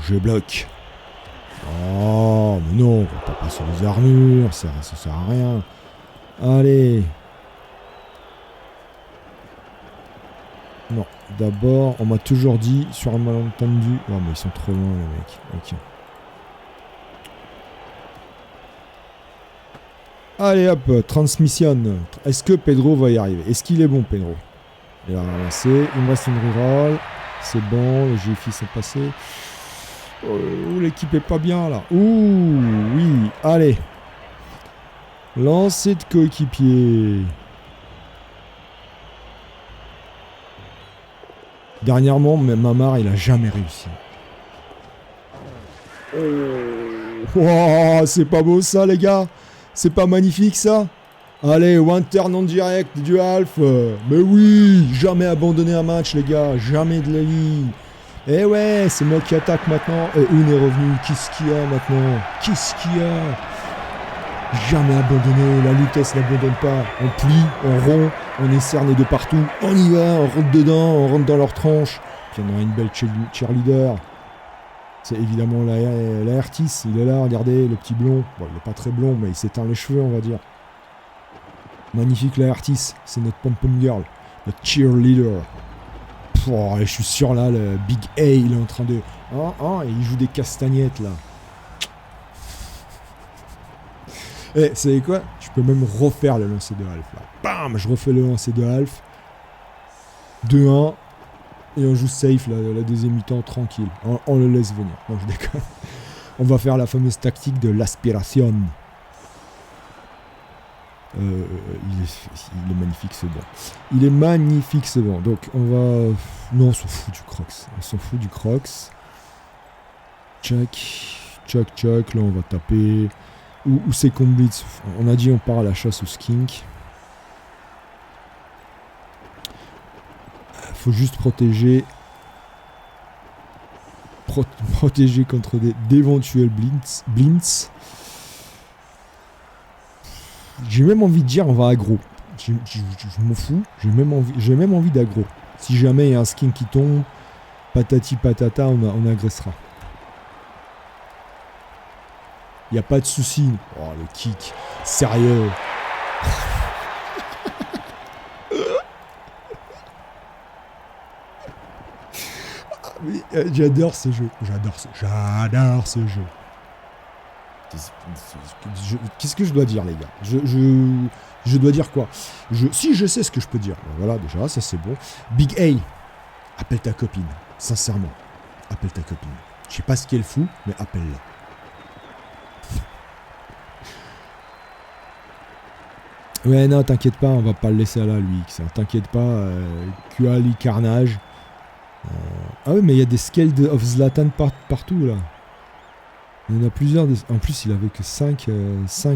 Je bloque. Oh, mais non, on tape pas sur les armures, ça sert à rien. Allez. Non, d'abord, on m'a toujours dit, sur un malentendu... Oh, mais ils sont trop loin, les mecs. Ok. Allez, hop, transmission. Est-ce que Pedro va y arriver? Est-ce qu'il est bon, Pedro? Il a avancé, il me reste une reroll. C'est bon, les GFI sont passés. Oh, l'équipe est pas bien là. Ouh, oui, allez. Lancer de coéquipier. Dernièrement, Mamar, il a jamais réussi. Oh, c'est pas beau ça, les gars. C'est pas magnifique ça. Allez, one turn en direct du Half. Mais oui, jamais abandonner un match, les gars. Jamais de la vie. Eh ouais, c'est moi qui attaque maintenant. Et une est revenue. Qu'est-ce qu'il y a maintenant? Qu'est-ce qu'il y a? Jamais abandonné. La Lutèce n'abandonne pas. On plie, on rompt, on est cerné de partout. On y va, on rentre dedans, on rentre dans leur tronche. Puis on a une belle cheerleader. C'est évidemment la Artis. Il est là, regardez, le petit blond. Bon, il n'est pas très blond, mais il s'éteint les cheveux, on va dire. Magnifique la Artis. C'est notre pom-pom girl. Le cheerleader. Oh, je suis sûr là, le Big A, il est en train de... et il joue des castagnettes là. Et vous savez quoi? Je peux même refaire le lancer de Half là. Bam, je refais le lancer de Half. 2-1. Et on joue safe la deuxième mi-temps tranquille. On le laisse venir. Non, je déconne. On va faire la fameuse tactique de l'aspiration. Il est magnifique ce banc. Il est magnifique ce banc. Donc on va... Non, on s'en fout du Crocs. On s'en fout du Crocs. Chuck. Là on va taper. Où c'est qu'on blitz? On a dit on part à la chasse au skink. Faut juste protéger. Protéger contre d'éventuels blints. J'ai même envie de dire on va aggro. Je m'en fous. J'ai même envie d'aggro. Si jamais il y a un skin qui tombe, patati patata, on agressera. Il n'y a pas de souci. Oh le kick. Sérieux. J'adore ce jeu. J'adore ce jeu. Qu'est-ce que je dois dire, les gars? Je dois dire quoi? Si je sais ce que je peux dire. Voilà, déjà, ça c'est bon. Big A, appelle ta copine. Sincèrement, appelle ta copine. Je sais pas ce qu'elle fout, mais appelle-la. Ouais, non, t'inquiète pas, on va pas le laisser à la lui. T'inquiète pas, Kuali Carnage. Ah oui, mais il y a des scales of Zlatan partout, là. Il y en a plusieurs. En plus, il avait que 5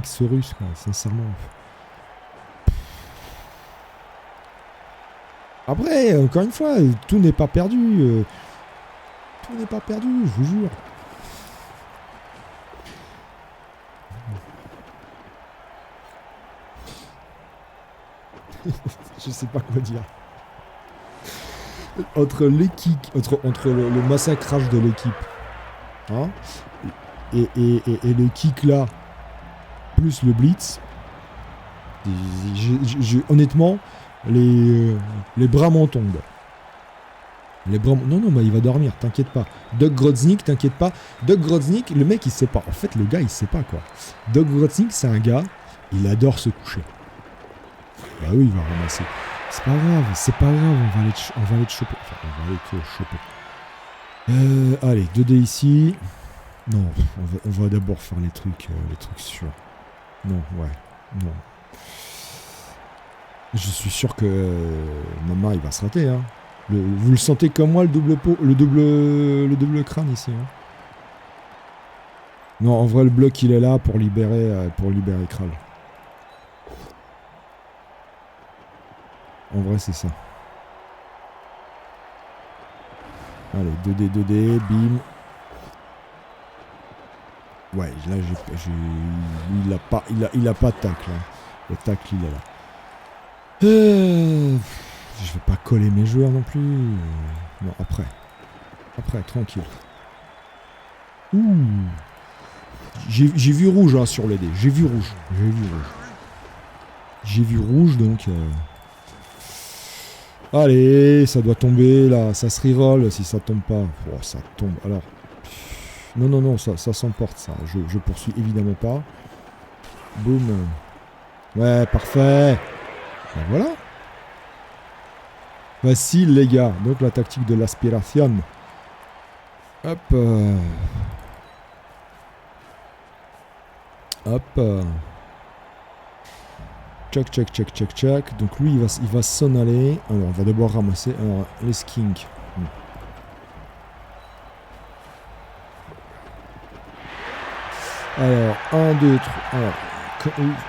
Saurus, quoi, sincèrement. Après, encore une fois, tout n'est pas perdu. Tout n'est pas perdu, je vous jure. Je sais pas quoi dire. Entre l'équipe, entre le massacrage de l'équipe, hein, et le kick là, plus le blitz, honnêtement, les bras m'en tombent. Non, mais il va dormir, t'inquiète pas. Doug Grodznik, t'inquiète pas. Doug Grodznik, le mec il sait pas. En fait, le gars il sait pas quoi. Doug Grodznik, c'est un gars, il adore se coucher. Bah oui, il va ramasser. C'est pas grave, on va aller te choper. Enfin, on va aller te choper. Allez, 2D ici. Non, on va d'abord faire les trucs sûrs. Non, ouais, non. Je suis sûr que Mama, il va se rater, hein. Vous le sentez comme moi, le double crâne ici, hein. Non, en vrai, le bloc, il est là pour libérer Kral. En vrai, c'est ça. Allez, 2D, bim. Ouais, là, il a pas de tacle. Hein. Le tacle, il est là. Je vais pas coller mes joueurs non plus. Non, après. Après, tranquille. Ouh. J'ai vu rouge hein, sur les dés. J'ai vu rouge, donc... Allez, ça doit tomber, là. Ça se reroll si ça tombe pas. Oh, ça tombe. Alors... Non, ça s'emporte, ça. Je poursuis évidemment pas. Boum. Ouais, parfait. Ben voilà. Facile, les gars. Donc, la tactique de l'aspiration. Hop. Hop. Check. Donc, lui, il va s'en aller. Alors, on va d'abord ramasser les skinks. Alors, 1, 2, 3.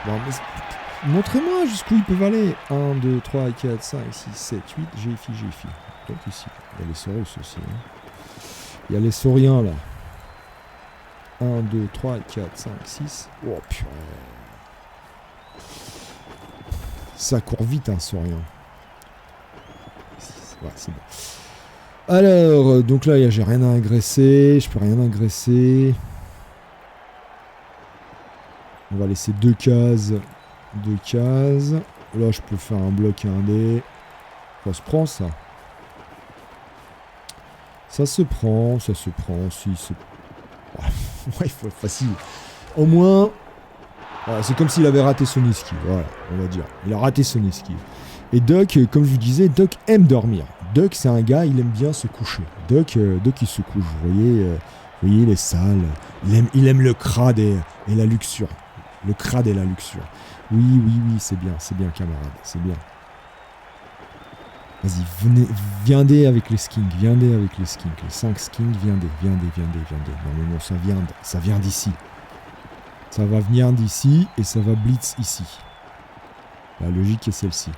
Alors, montrez-moi jusqu'où ils peuvent aller. 1, 2, 3, 4, 5, 6, 7, 8. J'ai fi. Donc ici, il y a les Saurus aussi. Hein. Il y a les Sauriens là. 1, 2, 3, 4, 5, 6. Oh putain. Ça court vite un Saurien. Ouais, c'est bon. Alors, donc là, j'ai rien à agresser. Je peux rien agresser. On va laisser 2 cases. 2 cases. Là, je peux faire un bloc et un dé. Ça se prend, ça. Ça se prend. Si, ouais, il faut être facile. Au moins... Voilà, c'est comme s'il avait raté son esquive. Voilà, on va dire. Il a raté son esquive. Et Doc, comme je vous disais, Doc aime dormir. Doc, c'est un gars, il aime bien se coucher. Doc il se couche. Vous voyez les salles. Il aime le crade et la luxure. Le crade et la luxure. Oui, c'est bien, camarade, c'est bien. Vas-y, viendez avec les skinks, Les 5 skinks, viendez. Normalement, ça vient d'ici. Ça va venir d'ici et ça va blitz ici. La logique est celle-ci.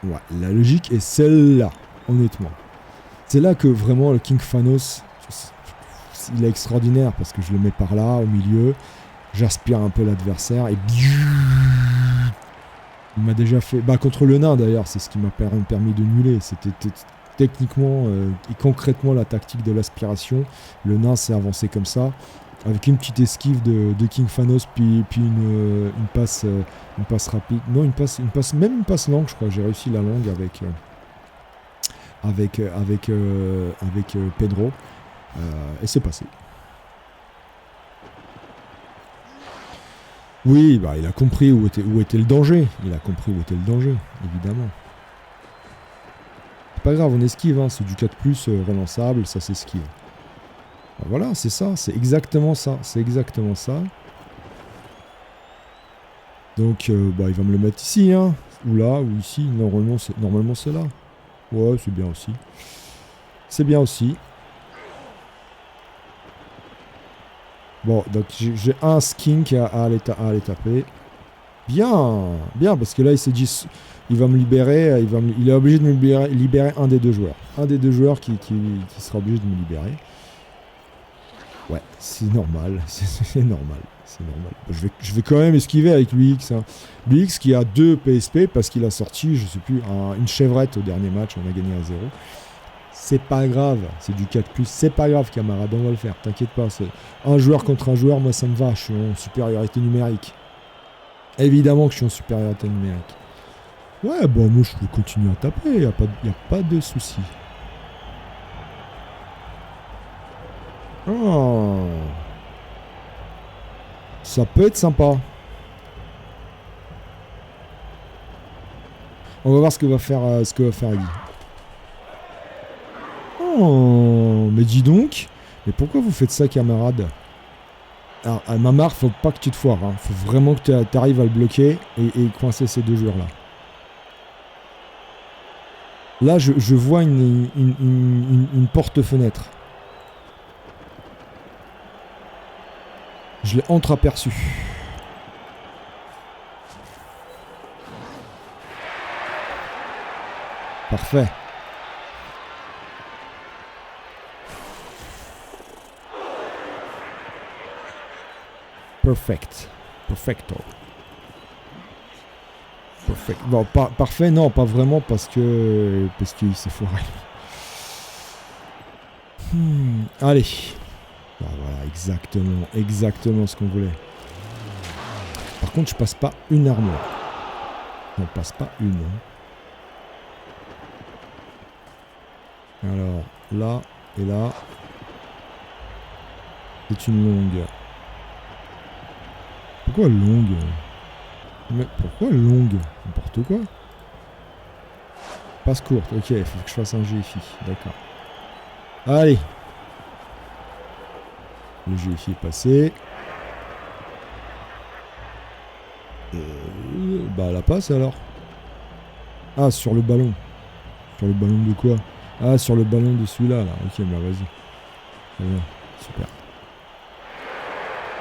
Ouais, la logique est celle-là, honnêtement. C'est là que vraiment le King Phanos... Il est extraordinaire parce que je le mets par là, au milieu. J'aspire un peu l'adversaire et... Il m'a déjà fait... Bah, contre le nain, d'ailleurs, c'est ce qui m'a permis de nuller. C'était techniquement et concrètement la tactique de l'aspiration. Le nain s'est avancé comme ça, avec une petite esquive de King Phanos, puis une passe rapide. Non, une passe longue, je crois. J'ai réussi la longue avec avec Pedro. Et c'est passé. Oui, bah, il a compris où était le danger. Il a compris où était le danger, évidemment. C'est pas grave, on esquive, hein. C'est du 4+, relançable, ça s'esquive. Bah, voilà, c'est ça, c'est exactement ça. C'est exactement ça. Donc, bah, il va me le mettre ici, hein. Ou là, ou ici. Normalement, c'est là. Ouais, c'est bien aussi. C'est bien aussi. Bon, donc j'ai un skink à aller taper. Bien, bien, parce que là, il s'est dit... Il va me libérer, il est obligé de me libérer un des deux joueurs. Un des deux joueurs qui sera obligé de me libérer. Ouais, c'est normal. C'est normal. C'est normal. Je vais quand même esquiver avec l'UX. Hein. L'UX qui a 2 PSP parce qu'il a sorti, je sais plus, une chevrette au dernier match. On a gagné à 0. C'est pas grave. C'est du 4+. C'est pas grave, camarade. On va le faire. T'inquiète pas. C'est un joueur contre un joueur. Moi, ça me va. Je suis en supériorité numérique. Évidemment que je suis en supériorité numérique. Ouais, bon, moi, je peux continuer à taper. Il n'y a pas de souci. Oh. Ça peut être sympa. On va voir ce que va faire Guy. Oh, mais dis donc. Mais pourquoi vous faites ça, camarade? Alors, à Mamar, faut pas que tu te foires. Hein. Faut vraiment que tu arrives à le bloquer et coincer ces deux joueurs-là. Là, je vois une porte-fenêtre. Je l'ai entreaperçu. Parfait. Perfect. Perfecto. Perfect. Bon, parfait, non, pas vraiment parce qu'il s'est foiré. Allez. Ah, voilà, exactement ce qu'on voulait. Par contre, je passe pas une armure. On passe pas une. Hein. Alors, là et là. C'est une longue. Pourquoi longue? Mais pourquoi longue? N'importe quoi. Passe courte, ok, il faut que je fasse un GFI, d'accord. Allez. Le GFI est passé. Bah la passe alors. Ah, sur le ballon. Sur le ballon de quoi? Ah, sur le ballon de celui-là, là. Ok, bah vas-y. Très bien, super.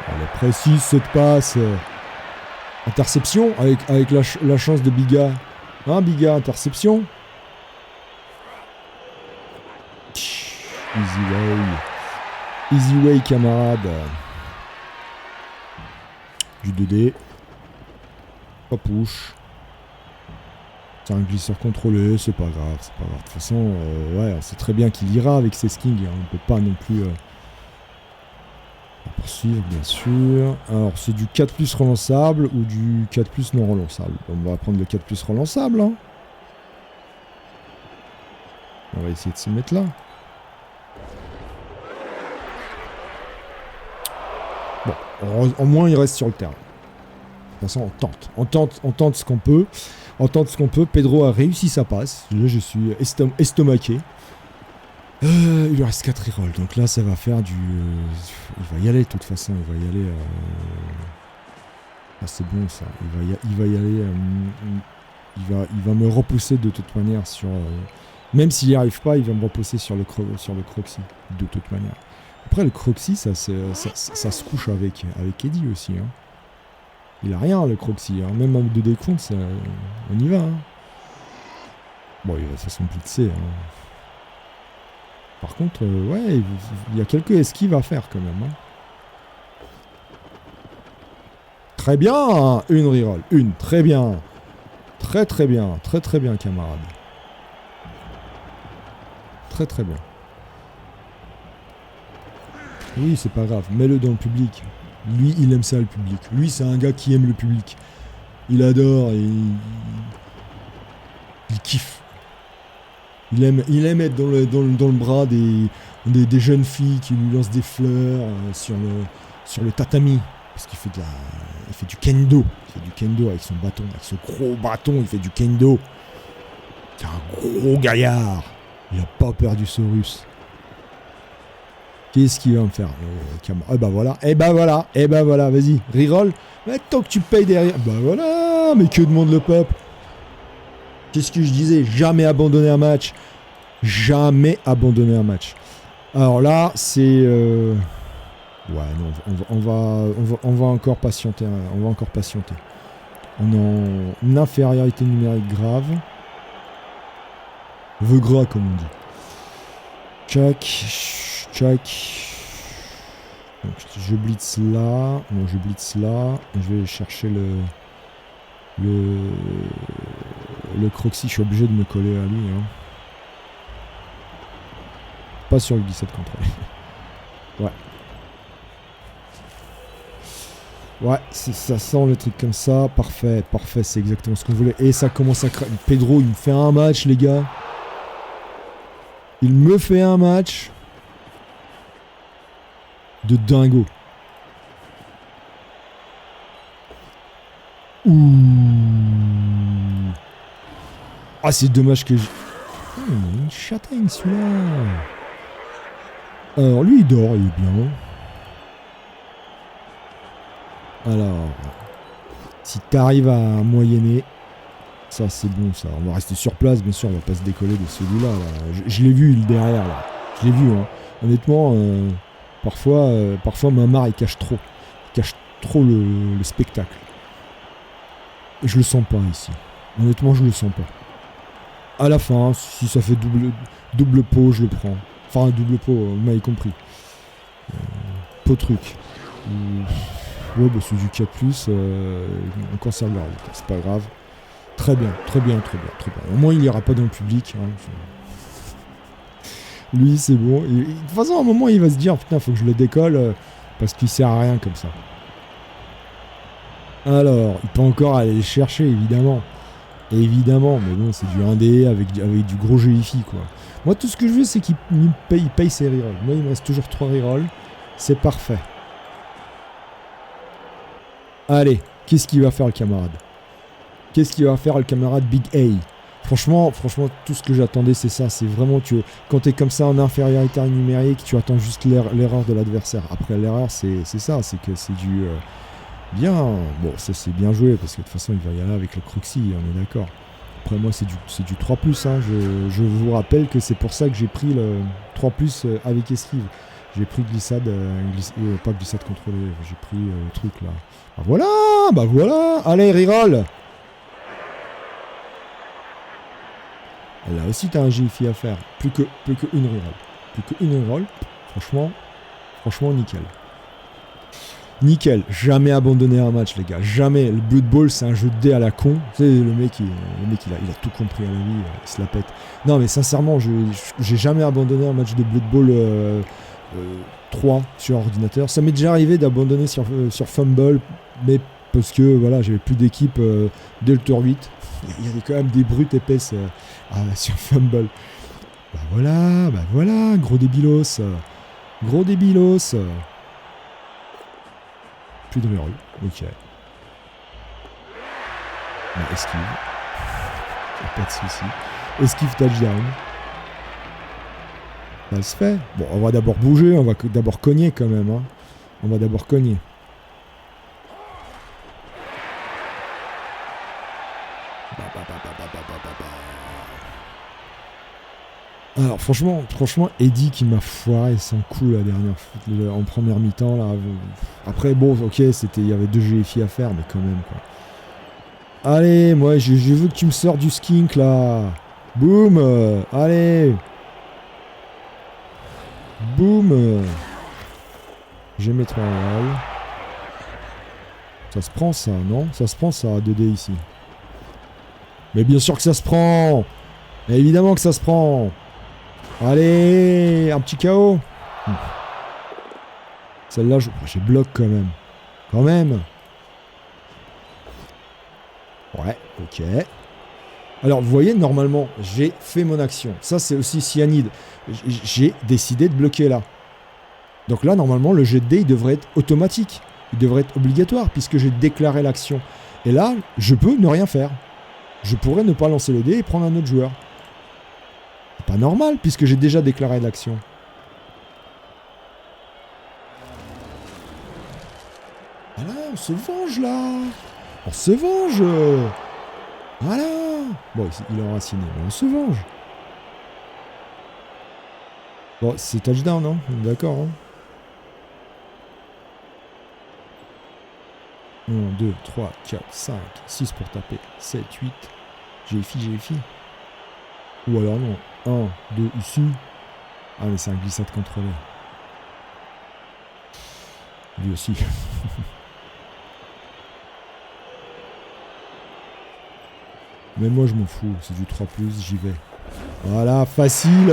Elle est précise cette passe. Interception avec la chance de Biga. Hein, Biga, interception. Easy way. Easy way, camarade. Du 2D. Pas push. C'est un glisseur contrôlé, c'est pas grave, c'est pas grave. De toute façon, ouais, on sait très bien qu'il ira avec ses skins. Hein. On peut pas non plus... poursuivre, bien sûr. Alors, c'est du 4+ relançable ou du 4+ non relançable. On va prendre le 4+ relançable. Hein. On va essayer de se mettre là. Bon, au moins il reste sur le terrain. De toute façon, on tente ce qu'on peut. On tente ce qu'on peut. Pedro a réussi sa passe. Là, je suis estomaqué. Il lui reste 4 rerolls, donc là ça va faire du... il va y aller de toute façon, il va y aller... Ah, c'est bon ça, il va y aller... il va me repousser de toute manière sur... Même s'il n'y arrive pas, il va me repousser sur le Croxy, de toute manière. Après le Croxy, ça se couche avec Eddie aussi. Hein. Il a rien le Croxy, hein. Même avec 2 décomptes, on y va. Hein. Bon, il va de toute façon blitzer. Hein. Par contre, ouais, il y a quelques esquives à faire quand même. Hein. Très bien, une reroll, une, très bien. Très bien, très bien, camarade. Très bien. Oui, c'est pas grave, mets-le dans le public. Lui, il aime ça, le public. Lui, c'est un gars qui aime le public. Il adore et il kiffe. Il aime être dans le bras des jeunes filles qui lui lancent des fleurs sur le tatami. Parce qu'il fait il fait du kendo. Il fait du kendo avec son bâton. Avec ce gros bâton, il fait du kendo. C'est un gros gaillard. Il a pas perdu ce russe. Qu'est-ce qu'il va me faire Eh ben voilà, vas-y, reroll. Mais tant que tu payes derrière. Bah voilà, mais que demande le peuple? Qu'est-ce que je disais? Jamais abandonner un match. Jamais abandonner un match. Alors là, c'est... Ouais, non, on va encore patienter. On va encore patienter. On est en infériorité numérique grave. Gras, comme on dit. Tchac. Donc, je blitz là. Non, je blitz là. Je vais chercher le Croxy. Je suis obligé de me coller à lui. Hein. Pas sur le 17 contrôlé. Ouais, ça sent le truc comme ça. Parfait, c'est exactement ce qu'on voulait. Et ça commence à craquer. Pedro, il me fait un match, les gars. Il me fait un match de dingo. Ouh. Ah, c'est dommage que une châtaigne, celui-là. Alors, lui, il dort, il est bien. Alors, si t'arrives à moyenner, ça c'est bon ça. On va rester sur place, bien sûr, on va pas se décoller de celui-là. Là. Je l'ai vu, il est derrière là. Je l'ai vu, hein. Honnêtement, parfois Mamar il cache trop. Il cache trop le spectacle. Et je le sens pas ici. Honnêtement, je le sens pas. À la fin, si ça fait double pot, je le prends. Enfin, double pot, vous m'avez compris. Pot truc. Ouais, bah c'est du 4+, on conserve la route, c'est pas grave. Très bien. Au moins, il ira pas dans le public. Hein. Lui, c'est bon. De toute façon, à un moment, il va se dire, putain, faut que je le décolle, parce qu'il sert à rien comme ça. Alors, il peut encore aller les chercher, évidemment. Évidemment, mais bon, c'est du 1D avec du gros Jellyfi, quoi. Moi, tout ce que je veux, c'est qu'il paye ses rerolls. Moi, il me reste toujours 3 rerolls. C'est parfait. Allez, qu'est-ce qu'il va faire le camarade? Qu'est-ce qu'il va faire le camarade Big A? Franchement, tout ce que j'attendais, c'est ça. C'est vraiment, quand t'es comme ça en infériorité numérique, tu attends juste l'erreur de l'adversaire. Après, l'erreur, c'est ça. C'est que c'est du... bien... Bon, ça, c'est bien joué, parce que de toute façon, il va y aller avec le Cruxy, on est d'accord. Après, moi, c'est du 3+. Hein. Je vous rappelle que c'est pour ça que j'ai pris le 3+, avec esquive. J'ai pris glissade, pas glissade contrôlée, j'ai pris le truc là. Bah voilà, allez, reroll. Là aussi, t'as un GFI à faire. Plus que une reroll. Franchement, nickel. Nickel, jamais abandonner un match, les gars. Jamais. Le Blood Bowl, c'est un jeu de dés à la con. Tu sais, le mec, il a tout compris à la vie, il se la pète. Non, mais sincèrement, j'ai jamais abandonné un match de Blood Bowl 3 sur ordinateur. Ça m'est déjà arrivé d'abandonner sur Fumble, mais parce que voilà, j'avais plus d'équipe dès le tour 8. Il y avait quand même des brutes épaisses sur Fumble. Bah voilà, gros débilos. Plus de reroll, ok. Bah, esquive. Pas de soucis. Esquive touchdown. Ça se fait. Bon, on va d'abord bouger, on va d'abord cogner quand même. Hein. On va d'abord cogner. Alors franchement, Eddie qui m'a foiré son coup la dernière fois, en première mi-temps là. Après bon, ok, il y avait 2 GFI à faire, mais quand même quoi. Allez, moi je veux que tu me sors du skink là. Boum, allez. Boum. J'ai mes 3 rolls. Ça se prend ça, non? Ça se prend ça à 2D ici. Mais bien sûr que ça se prend. Mais évidemment que ça se prend. Allez, un petit KO. Celle-là, j'ai bloqué quand même. Ouais, ok. Alors, vous voyez, normalement, j'ai fait mon action. Ça, c'est aussi cyanide. J'ai décidé de bloquer là. Donc là, normalement, le jet de dés, il devrait être automatique. Il devrait être obligatoire, puisque j'ai déclaré l'action. Et là, je peux ne rien faire. Je pourrais ne pas lancer le dé et prendre un autre joueur. C'est pas normal, puisque j'ai déjà déclaré l'action. Voilà, on se venge là. On se venge. Voilà. Bon, il est enraciné, mais on se venge. Bon, c'est touchdown, hein. D'accord, hein. 1, 2, 3, 4, 5, 6 pour taper. 7, 8. GFI. Ou alors non. 1, 2, ici. Ah, mais c'est un glissade contrôlé. Lui aussi. Mais moi je m'en fous, c'est du 3+, j'y vais. Voilà, facile.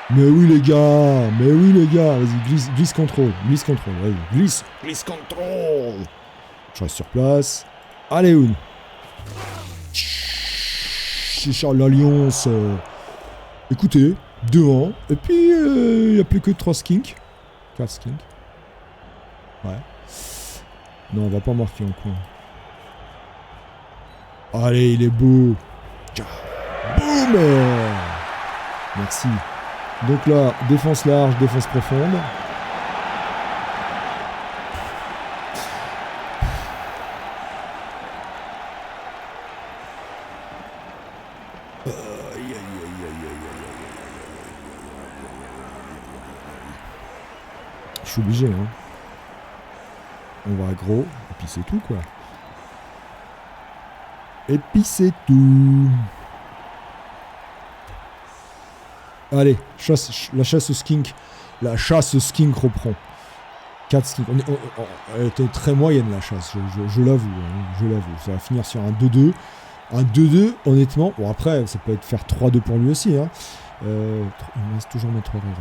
Mais oui les gars, vas-y, glisse contrôle, vas-y, glisse contrôle. Je reste sur place. Allez, une. C'est Charles l'Alliance. Écoutez, 2-1, et puis il n'y a plus que 3 skinks. 4 skinks. Ouais. Non, on va pas marquer en coin. Allez, il est beau. Boum. Merci. Donc là, défense large, défense profonde. Je suis obligé, hein. On va aggro, et puis c'est tout, quoi. Et puis c'est tout. Allez, la chasse au skink. La chasse au skink reprend. 4 skinks. Elle était très moyenne la chasse, je l'avoue. Hein, je l'avoue. Ça va finir sur un 2-2. Un 2-2, honnêtement. Bon, après, ça peut être faire 3-2 pour lui aussi. Hein. Il me reste toujours mes 3 rerolls.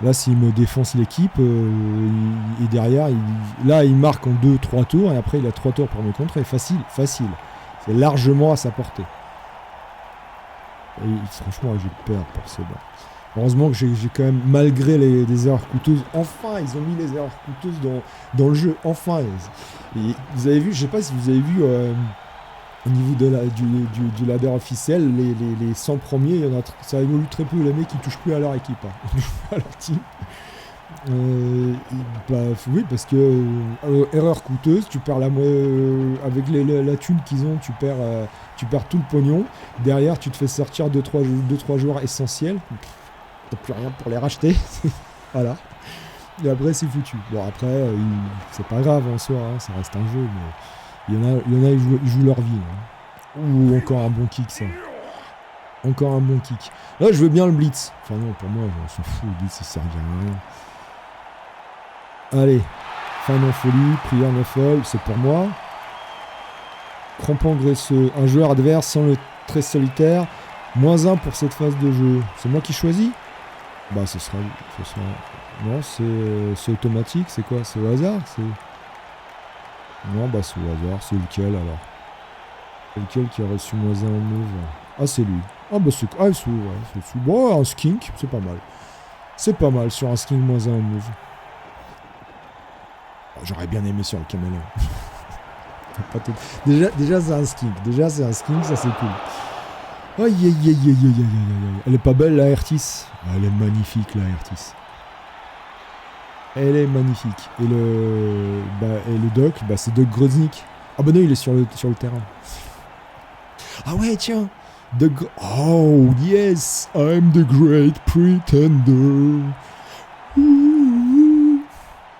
Là, s'il me défonce l'équipe, et derrière, là, il marque en 2-3 tours. Et après, il a 3 tours pour me contrer. Facile. C'est largement à sa portée. Et franchement, j'ai peur pour ce bas. Heureusement que j'ai quand même, malgré les erreurs coûteuses, enfin, ils ont mis les erreurs coûteuses dans le jeu. Enfin. Et vous avez vu, je sais pas si vous avez vu, au niveau du ladder officiel, les 100 premiers, ça évolue très peu. Les mecs, ils touchent plus à leur équipe. Hein. Ils touchent plus à leur team. Oui, parce que erreur coûteuse, tu perds avec la thune qu'ils ont, tu perds tout le pognon. Derrière, tu te fais sortir 2-3 joueurs essentiels. T'as plus rien pour les racheter. Voilà. Et après, c'est foutu. Bon, après, c'est pas grave en soi, hein, ça reste un jeu, mais il y en a ils jouent leur vie. Hein. Ouh, encore un bon kick, ça. Encore un bon kick. Là, je veux bien le blitz. Enfin non, pour moi, on s'en fout, le blitz, ça sert à rien. Allez, fin en folie, prière non folle, c'est pour moi. Crampon graisseux, un joueur adverse sans le trait solitaire, -1 pour cette phase de jeu. C'est moi qui choisis? Bah ce sera... Non, c'est automatique, c'est quoi? C'est au hasard? Non, bah c'est au hasard, c'est lequel alors? C'est lequel qui a reçu -1 en move? Ah, c'est lui. Ah bah c'est... Ah, c'est bon, un skink, c'est pas mal. C'est pas mal sur un skink -1 en move. J'aurais bien aimé sur le caméléon. Déjà c'est un skink. Ça c'est cool. Aïe. Elle est pas belle la Ertis. Elle est magnifique la Ertis. Elle est magnifique. Et le doc, c'est Doc Groznik. Ah bah non, il est sur le terrain. Ah ouais, tiens. Oh yes, I'm the great pretender.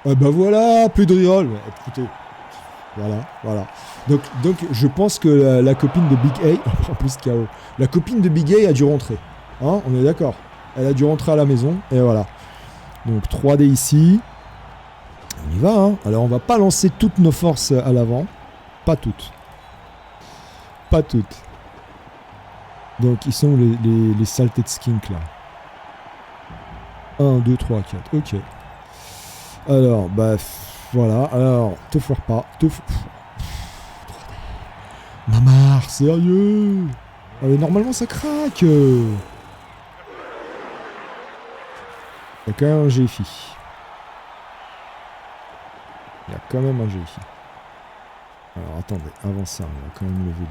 Ah bah voilà, plus de reroll. Écoutez, voilà. Donc je pense que la copine de Big A, en plus KO, la copine de Big A dû rentrer. Hein, on est d'accord. Elle a dû rentrer à la maison, et voilà. Donc 3D ici. On y va, hein. Alors on va pas lancer toutes nos forces à l'avant. Pas toutes. Donc ils sont les saletés de skink là. 1, 2, 3, 4. Ok. Alors, voilà. Alors, te foire pas. 3D. Mamar, sérieux? Normalement, ça craque. Il y a quand même un GFI. Il y a quand même un GFI. Alors, attendez. Avant ça, on va quand même lever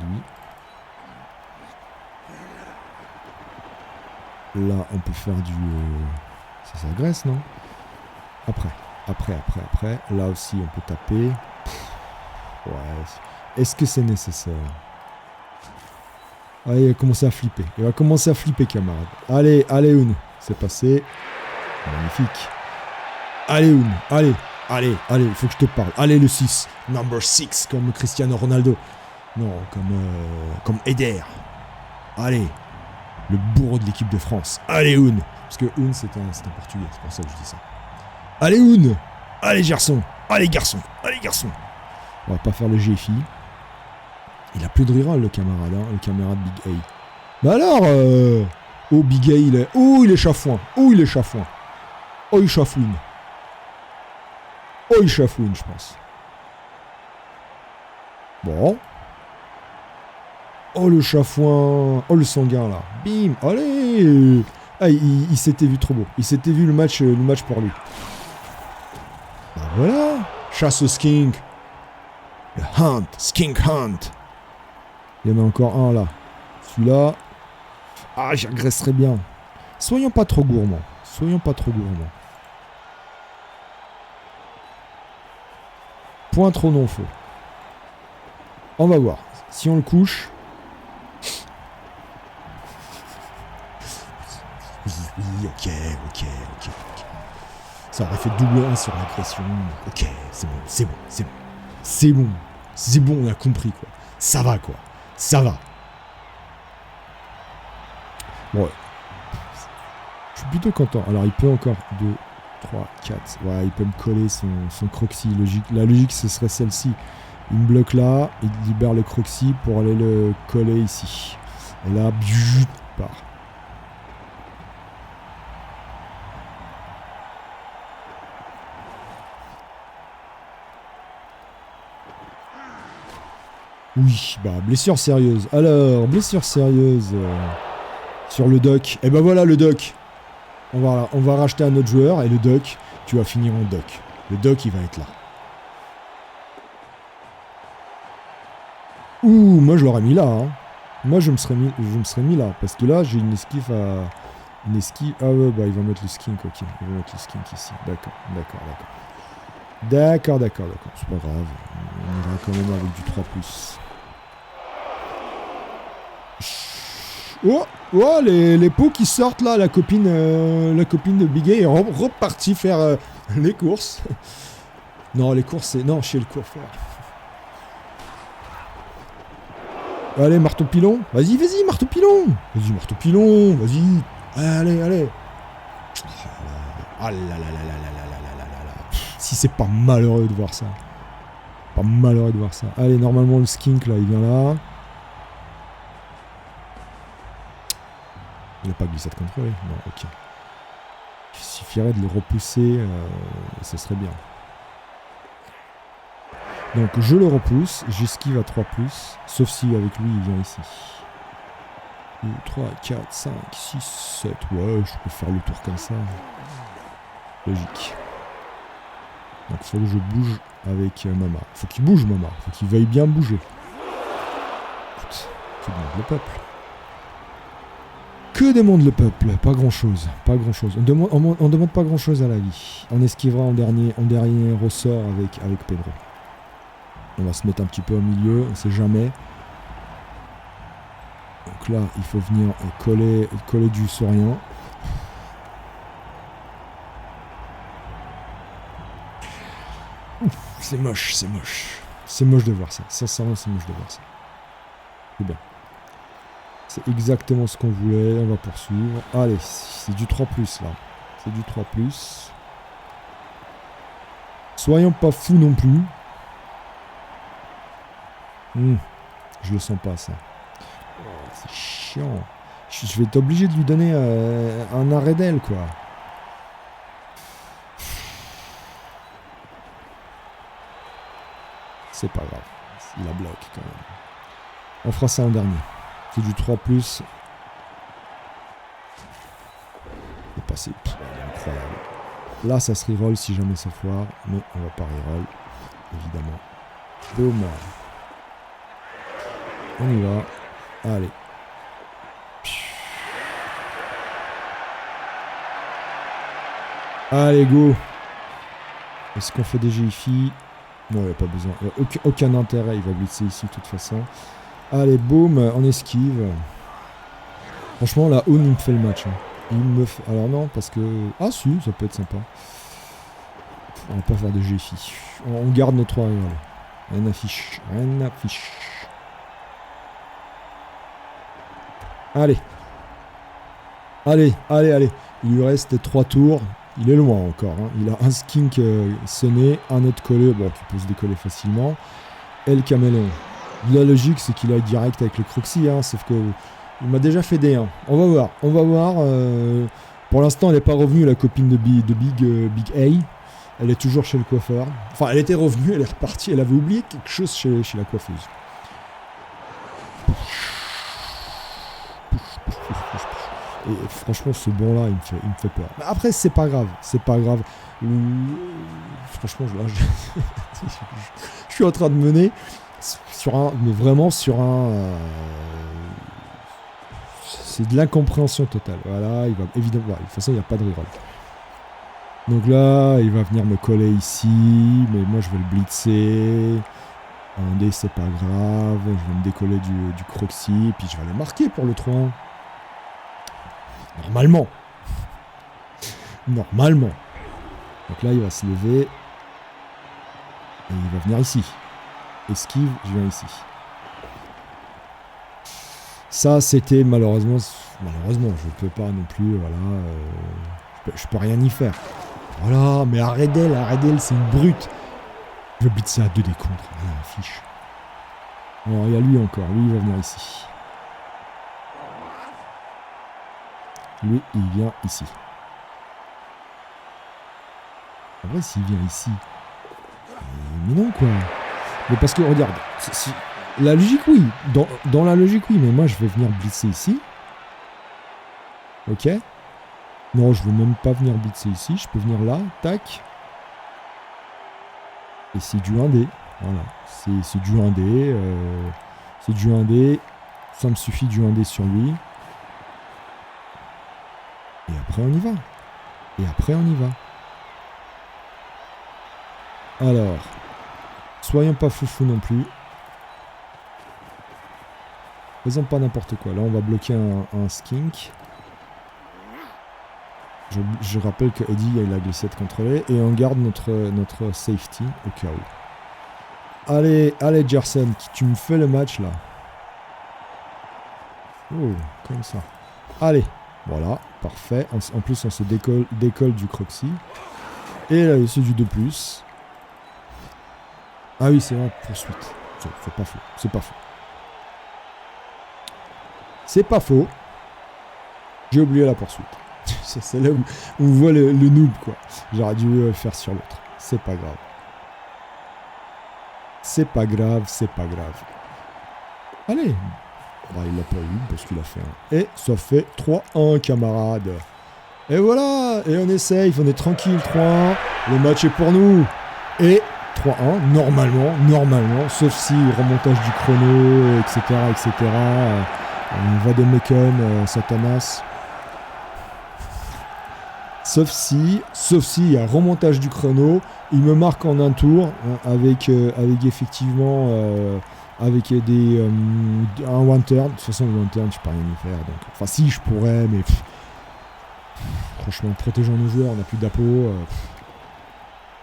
lui. Là, on peut faire du... Ça s'agresse, non? Après. Là aussi, on peut taper. Ouais. Est-ce que c'est nécessaire? Ah, il va commencer à flipper. Camarade. Allez, Oun. C'est passé. Magnifique. Allez, Oun. Allez, il faut que je te parle. Allez, le 6. Number 6, comme Cristiano Ronaldo. Non, comme Eder. Allez. Le bourreau de l'équipe de France. Allez, Oun. Parce que Oun, c'est un portugais. C'est pour ça que je dis ça. Allez, Oun. Allez, garçon. On va pas faire le GFI. Il a plus de reroll, le camarade, le camarade Big A. Bah alors, oh, Big A, il est chafouin. Oh, il chafouine, je pense. Bon. Oh, le chafouin. Oh, le sanguin, là. Bim. Allez. Ah, il s'était vu trop beau. Il s'était vu le match pour lui. Bah voilà. Chasse au skink. Le hunt. Skink hunt. Il y en a encore un là. Celui-là. Ah, j'y agresserai bien. Soyons pas trop gourmands. Point trop non faux. On va voir. Si on le couche. Oui, ok. Ça aurait fait double 1 sur l'agression. Ok, c'est bon, on a compris quoi. Ça va. Bon, je suis plutôt content. Alors il peut encore 2, 3, 4. Ouais, il peut me coller son croxy. La logique ce serait celle-ci. Il me bloque là, il libère le croxy pour aller le coller ici. Et là, part. Oui, bah blessure sérieuse. Alors, blessure sérieuse sur le doc. Et ben voilà le doc. On va racheter un autre joueur et le doc, tu vas finir en doc. Le doc, il va être là. Ouh, moi je l'aurais mis là. Hein. Moi je me serais mis là parce que là j'ai une esquive à ah ouais, bah il va mettre le skink, ok. Il va mettre le skink ici. D'accord. C'est pas grave. On ira quand même avec du 3+. Oh, les pots qui sortent là, la copine de Big A est repartie faire les courses. Non, les courses, c'est... Non, chez le coiffeur. Allez, marteau pilon. Vas-y, marteau pilon. Vas-y. Allez. Ah là là. Si c'est pas malheureux de voir ça. Allez, normalement, le skink, là, il vient là. Il n'a pas glissade contrôlée. Non, ok. Il suffirait de le repousser. Ce serait bien. Donc, je le repousse. J'esquive à 3+. Sauf si, avec lui, il vient ici. 2, 3, 4, 5, 6, 7. Ouais, je peux faire le tour comme ça. Logique. Donc, il faut que je bouge avec Mama. Faut qu'il bouge, Mama. Faut qu'il veuille bien bouger. Écoute, que demande le peuple? Que demande le peuple? Pas grand-chose. On demande pas grand-chose à la vie. On esquivera en dernier ressort avec Pedro. On va se mettre un petit peu au milieu, on sait jamais. Donc là, il faut venir coller du saurien. C'est moche. C'est moche de voir ça. Sincèrement, c'est moche de voir ça. C'est bien. C'est exactement ce qu'on voulait. On va poursuivre. Allez, c'est du 3+, là. C'est du 3+. Soyons pas fous non plus. Je le sens pas, ça. Oh, c'est chiant. Je vais être obligé de lui donner un arrêt d'aile, quoi. C'est pas grave. Il la bloque, quand même. On fera ça en dernier. C'est du 3+. C'est passé. Pff, il est incroyable. Là, ça se reroll si jamais ça foire. Mais on va pas reroll. Évidemment. Boum. On y va. Allez. Allez, go. Est-ce qu'on fait des GFI? Non, il n'y a pas besoin. Aucun intérêt. Il va blitzer ici de toute façon. Allez, boum. On esquive. Franchement, la Own, il me fait le match. Hein. Il me fait... Alors non, parce que... Ah si, ça peut être sympa. On va pas faire de GFI. On garde nos 3 rivales. Rien affiche. Rien affiche. Allez. Allez, allez, allez. Il lui reste 3 tours. Il est loin encore. Hein. Il a un skink sonné, un autre collé, bon, qui peut se décoller facilement. Et le caméléon. La logique, c'est qu'il aille direct avec le Croxy, hein, sauf que il m'a déjà fait des 1. On va voir. On va voir. Pour l'instant, elle n'est pas revenue, la copine de Big A. Elle est toujours chez le coiffeur. Enfin, elle était revenue, elle est repartie. Elle avait oublié quelque chose chez la coiffeuse. Et franchement, ce bon-là, il me fait peur. Mais après, c'est pas grave. C'est pas grave. Franchement, je suis en train de mener sur un... Mais vraiment sur un... c'est de l'incompréhension totale. Voilà, il va évidemment... Ouais, de toute façon, il n'y a pas de reroll. Donc là, il va venir me coller ici. Mais moi, je vais le blitzer. Un dé, c'est pas grave. Je vais me décoller du Croxy. Puis je vais le marquer pour le 3-1. Normalement. Normalement. Donc là, il va se lever. Et il va venir ici. Esquive, je viens ici. Ça, c'était malheureusement... Malheureusement, je ne peux pas non plus... Voilà. Je peux rien y faire. Voilà, mais arrête d'elle, c'est une brute. Je vais blitzer à 2 des contres. Rien à fiche. Alors, il y a lui encore. Lui, il va venir ici. Lui, il vient ici. En vrai, s'il vient ici... Mais non, quoi. Mais parce que, regarde, la logique, oui. Dans la logique, oui. Mais moi, je vais venir blitzer ici. Ok. Non, je veux même pas venir blitzer ici. Je peux venir là. Tac. Et c'est du 1D. Voilà. C'est du 1D. C'est du 1D. Ça me suffit du 1D sur lui. Et après, on y va. Et après, on y va. Alors, soyons pas foufou non plus. Faisons pas n'importe quoi. Là, on va bloquer un skink. Je rappelle que Eddie a la glissade contrôlée. Et on garde notre safety au cas où. Allez, allez, Gerson, tu me fais le match, là. Oh, comme ça. Allez. Voilà, parfait. En plus, on se décolle du Croxy. Et là, c'est du 2+. Ah oui, c'est vrai, poursuite. C'est pas faux. C'est pas faux. C'est pas faux. J'ai oublié la poursuite. C'est là où on voit le noob, quoi. J'aurais dû faire sur l'autre. C'est pas grave. C'est pas grave, c'est pas grave. Allez. Bah, il l'a pas eu parce qu'il a fait un. Et ça fait 3-1, camarade. Et voilà. Et on est safe, on est tranquille, 3-1. Le match est pour nous. Et 3-1, normalement, sauf si remontage du chrono, etc. On va des Mekon, Satanas. Sauf si il y a remontage du chrono, il me marque en un tour, hein, avec effectivement... avec un one turn. De toute façon, le one turn, je peux rien y faire. Donc, enfin, si, je pourrais, mais franchement, protégeons nos joueurs, on n'a plus d'appôt.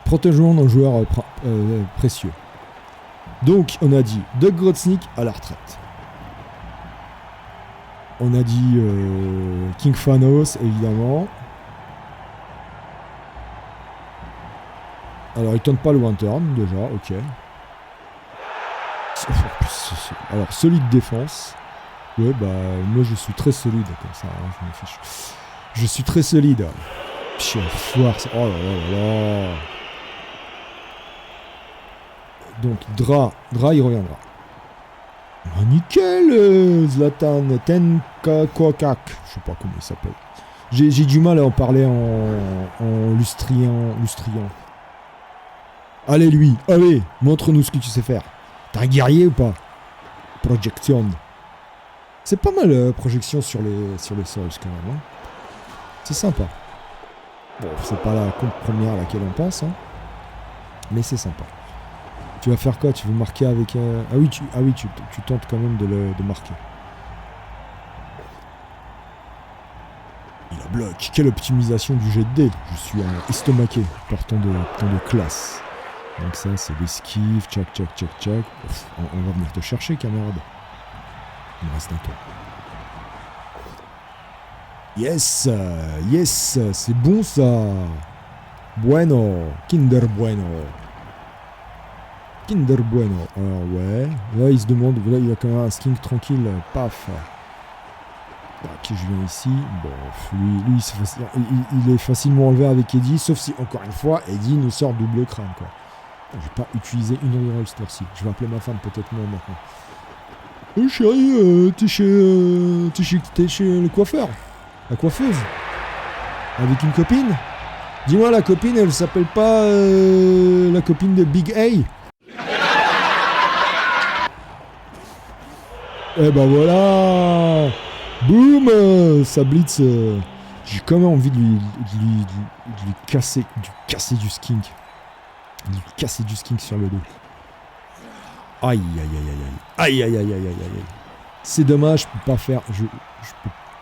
Protégeons nos joueurs précieux. Donc, on a dit Doug Grotznik à la retraite. On a dit King Phanos, évidemment. Alors, il tente pas le one turn, déjà, ok. Alors, solide défense. Ouais, bah, moi je suis très solide comme ça, hein, je m'en fiche. Je suis très solide. Putain, foire. Oh là là là là. Donc, Dra, il reviendra. Ah, nickel, Zlatan Tenkakokak. Je sais pas comment il s'appelle. J'ai du mal à en parler en lustrian. Allez, lui, allez, montre-nous ce que tu sais faire. T'es un guerrier ou pas? Projection. C'est pas mal, projection sur les Souls quand même. Hein. C'est sympa. Bon, c'est pas la compte première à laquelle on pense, hein. Mais c'est sympa. Tu vas faire quoi? Tu veux marquer avec... Ah oui, tu tentes quand même de marquer. Il a bloqué. Quelle optimisation du jet de dés. Je suis estomaqué par tant de classe. Donc ça, c'est l'esquive. Tchac. On va venir te chercher, camarade. Il me reste un tour. Yes, c'est bon ça. Bueno, Kinder Bueno. Alors ouais, là il se demande, là il y a quand même un skink tranquille, paf. Ok, je viens ici. Bon, lui il est facilement enlevé avec Eddie, sauf si encore une fois Eddie nous sort double crâne quoi. Je vais pas utiliser une reroll cette heure-ci. Je vais appeler ma femme peut-être moi maintenant. Chérie, t'es chez le coiffeur, la coiffeuse, avec une copine. Dis-moi, la copine, elle s'appelle pas la copine de Big A? Eh ben voilà. Boum, ça blitz. J'ai quand même envie de lui casser du skink. De lui casser du skink sur le dos. Aïe. C'est dommage, je peux pas faire. Je peux.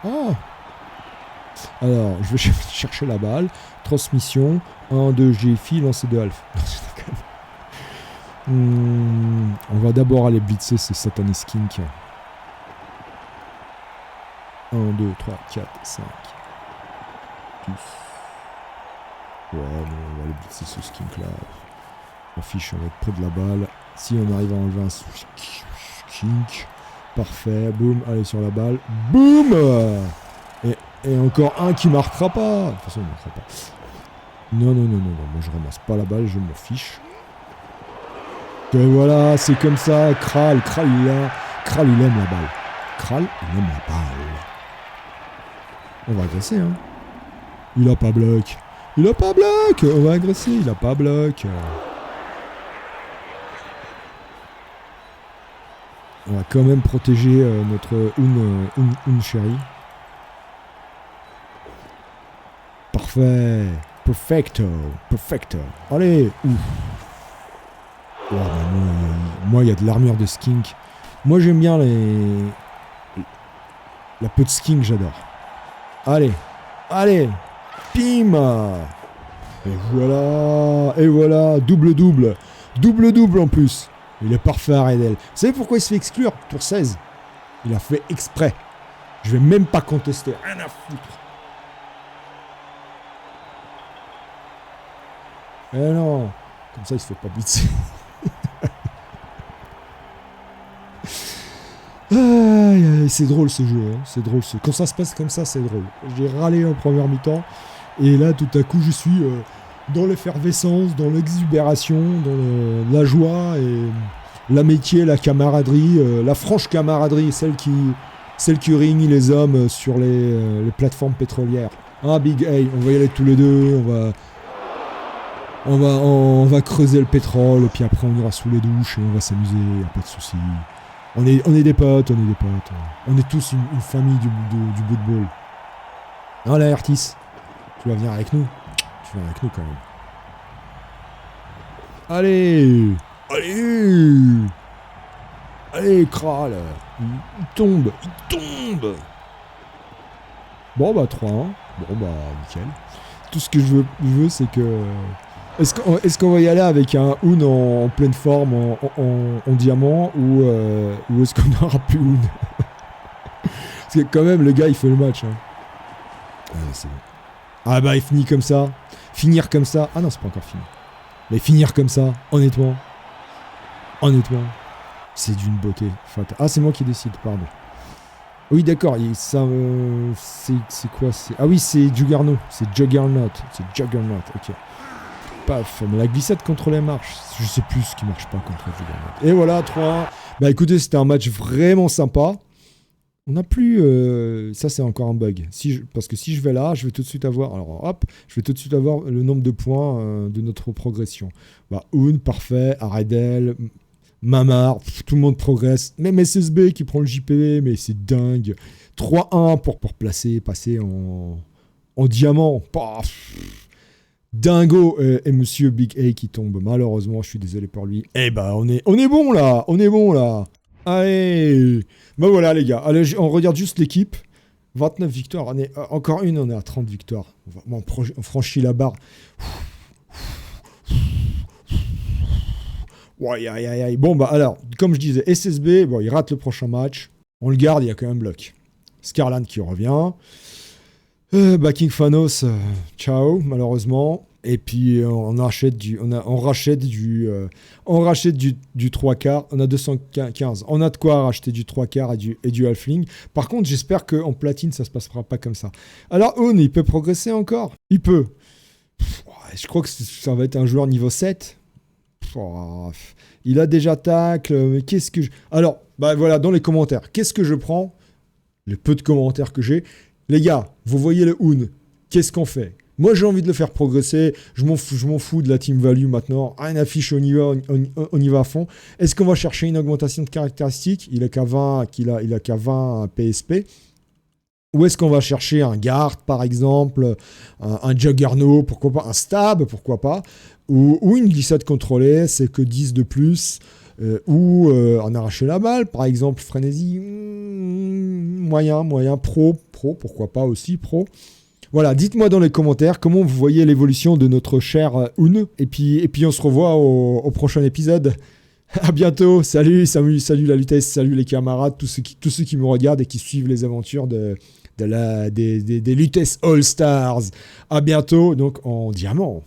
Ah. Alors, je vais chercher la balle. Transmission. 1, 2, GFI, lancer de Alf. On va d'abord aller blitzer ce satané skink. 1, 2, 3, 4, 5. 10. Ouais, bon, on va aller blitzer ce skink là. On fiche, on va être près de la balle. Si on arrive à enlever un skink. Parfait, boum, allez sur la balle. Boum. Et encore un qui marquera pas. De toute façon, il marquera pas. Non, moi je ramasse pas la balle, je m'en fiche. Et voilà, c'est comme ça. Kral, il aime la balle. Kral, il aime la balle. On va agresser, hein. Il a pas bloc. On va agresser, il a pas bloc. On va quand même protéger notre Un chéri. Parfait. Perfecto. Allez. Ouf. Oh, moi, il y a de l'armure de skink. Moi, j'aime bien la peau de skink, j'adore. Allez. Pim. Et voilà. Double en plus. Il est parfait à Redel. Vous savez pourquoi il se fait exclure? Tour 16. Il a fait exprès. Je vais même pas contester. Rien à foutre. Eh non. Comme ça, il se fait pas blitzer. C'est drôle ce jeu. Hein. C'est drôle. Quand ça se passe comme ça, c'est drôle. J'ai râlé en première mi-temps. Et là, tout à coup, je suis dans l'effervescence, dans l'exubération, dans la joie et l'amitié, la camaraderie, la franche camaraderie, celle qui réunit les hommes sur les plateformes pétrolières. Ah, Big A, on va y aller tous les deux, on va creuser le pétrole, et puis après on ira sous les douches et on va s'amuser, y a pas de soucis. On est des potes. On est tous une famille du bout de ball. Allez, Artis, tu vas venir avec nous. Tu viens avec nous quand même. Allez, Kral. Il tombe. Bon, bah, 3-1. Bon, bah, nickel. Tout ce que je veux c'est que... Est-ce qu'on va y aller avec un Un en pleine forme, en diamant, ou est-ce qu'on n'aura plus Un? Parce que quand même, le gars, il fait le match. Hein. Ah, c'est bon. Ah bah, il finit comme ça. Finir comme ça. Ah non, c'est pas encore fini. Mais finir comme ça, honnêtement, c'est d'une beauté. Ah, c'est moi qui décide, pardon. Oui, d'accord, c'est quoi? Ah oui, c'est Juggernaut. C'est Juggernaut, ok. Paf, mais la glissade contre les marches, je sais plus ce qui marche pas contre Juggernaut. Et voilà, 3-1. Bah écoutez, c'était un match vraiment sympa. On n'a plus... ça, c'est encore un bug. Parce que si je vais là, je vais tout de suite avoir... Alors, hop, je vais tout de suite avoir le nombre de points de notre progression. Bah, Un, parfait. Aredel, Mamar, tout le monde progresse. Même SSB qui prend le JPV, mais c'est dingue. 3-1 pour passer en diamant. Dingo. Et Monsieur Big A qui tombe. Malheureusement, je suis désolé pour lui. Eh bah, on est bon là. On est bon là. Allez. Ben voilà les gars, allez, on regarde juste l'équipe. 29 victoires, encore une, on est à 30 victoires. On franchit la barre. Ouais, aïe, aïe, aïe. Bon bah alors, comme je disais, SSB, bon, il rate le prochain match. On le garde, il y a quand même bloc. Scarland qui revient. King Phanos, ciao, malheureusement. Et puis on rachète du 3 quarts. On a 215. On a de quoi racheter du 3 quarts et du halfling. Par contre, j'espère qu'en platine, ça se passera pas comme ça. Alors, Un, il peut progresser encore. Il peut. Je crois que ça va être un joueur niveau 7. Il a déjà tacle. Mais qu'est-ce que je... Alors, bah voilà, dans les commentaires, qu'est-ce que je prends? Les peu de commentaires que j'ai. Les gars, vous voyez le Un. Qu'est-ce qu'on fait? Moi, j'ai envie de le faire progresser. Je m'en fous de la team value maintenant. Rien affiche, on y va à fond. Est-ce qu'on va chercher une augmentation de caractéristiques? Il a qu'à 20 PSP. Ou est-ce qu'on va chercher un Guard, par exemple, un Juggernaut, pourquoi pas, un Stab, pourquoi pas, ou une glissade contrôlée, c'est que 10 de plus, ou en arracher la balle, par exemple, Frénésie, moyen, pro, pourquoi pas aussi, pro. Voilà, dites-moi dans les commentaires comment vous voyez l'évolution de notre cher Un. Et puis on se revoit au prochain épisode. À bientôt. Salut la Lutèce, salut les camarades, tous ceux qui me regardent et qui suivent les aventures des Lutèce All Stars. À bientôt, donc en diamant.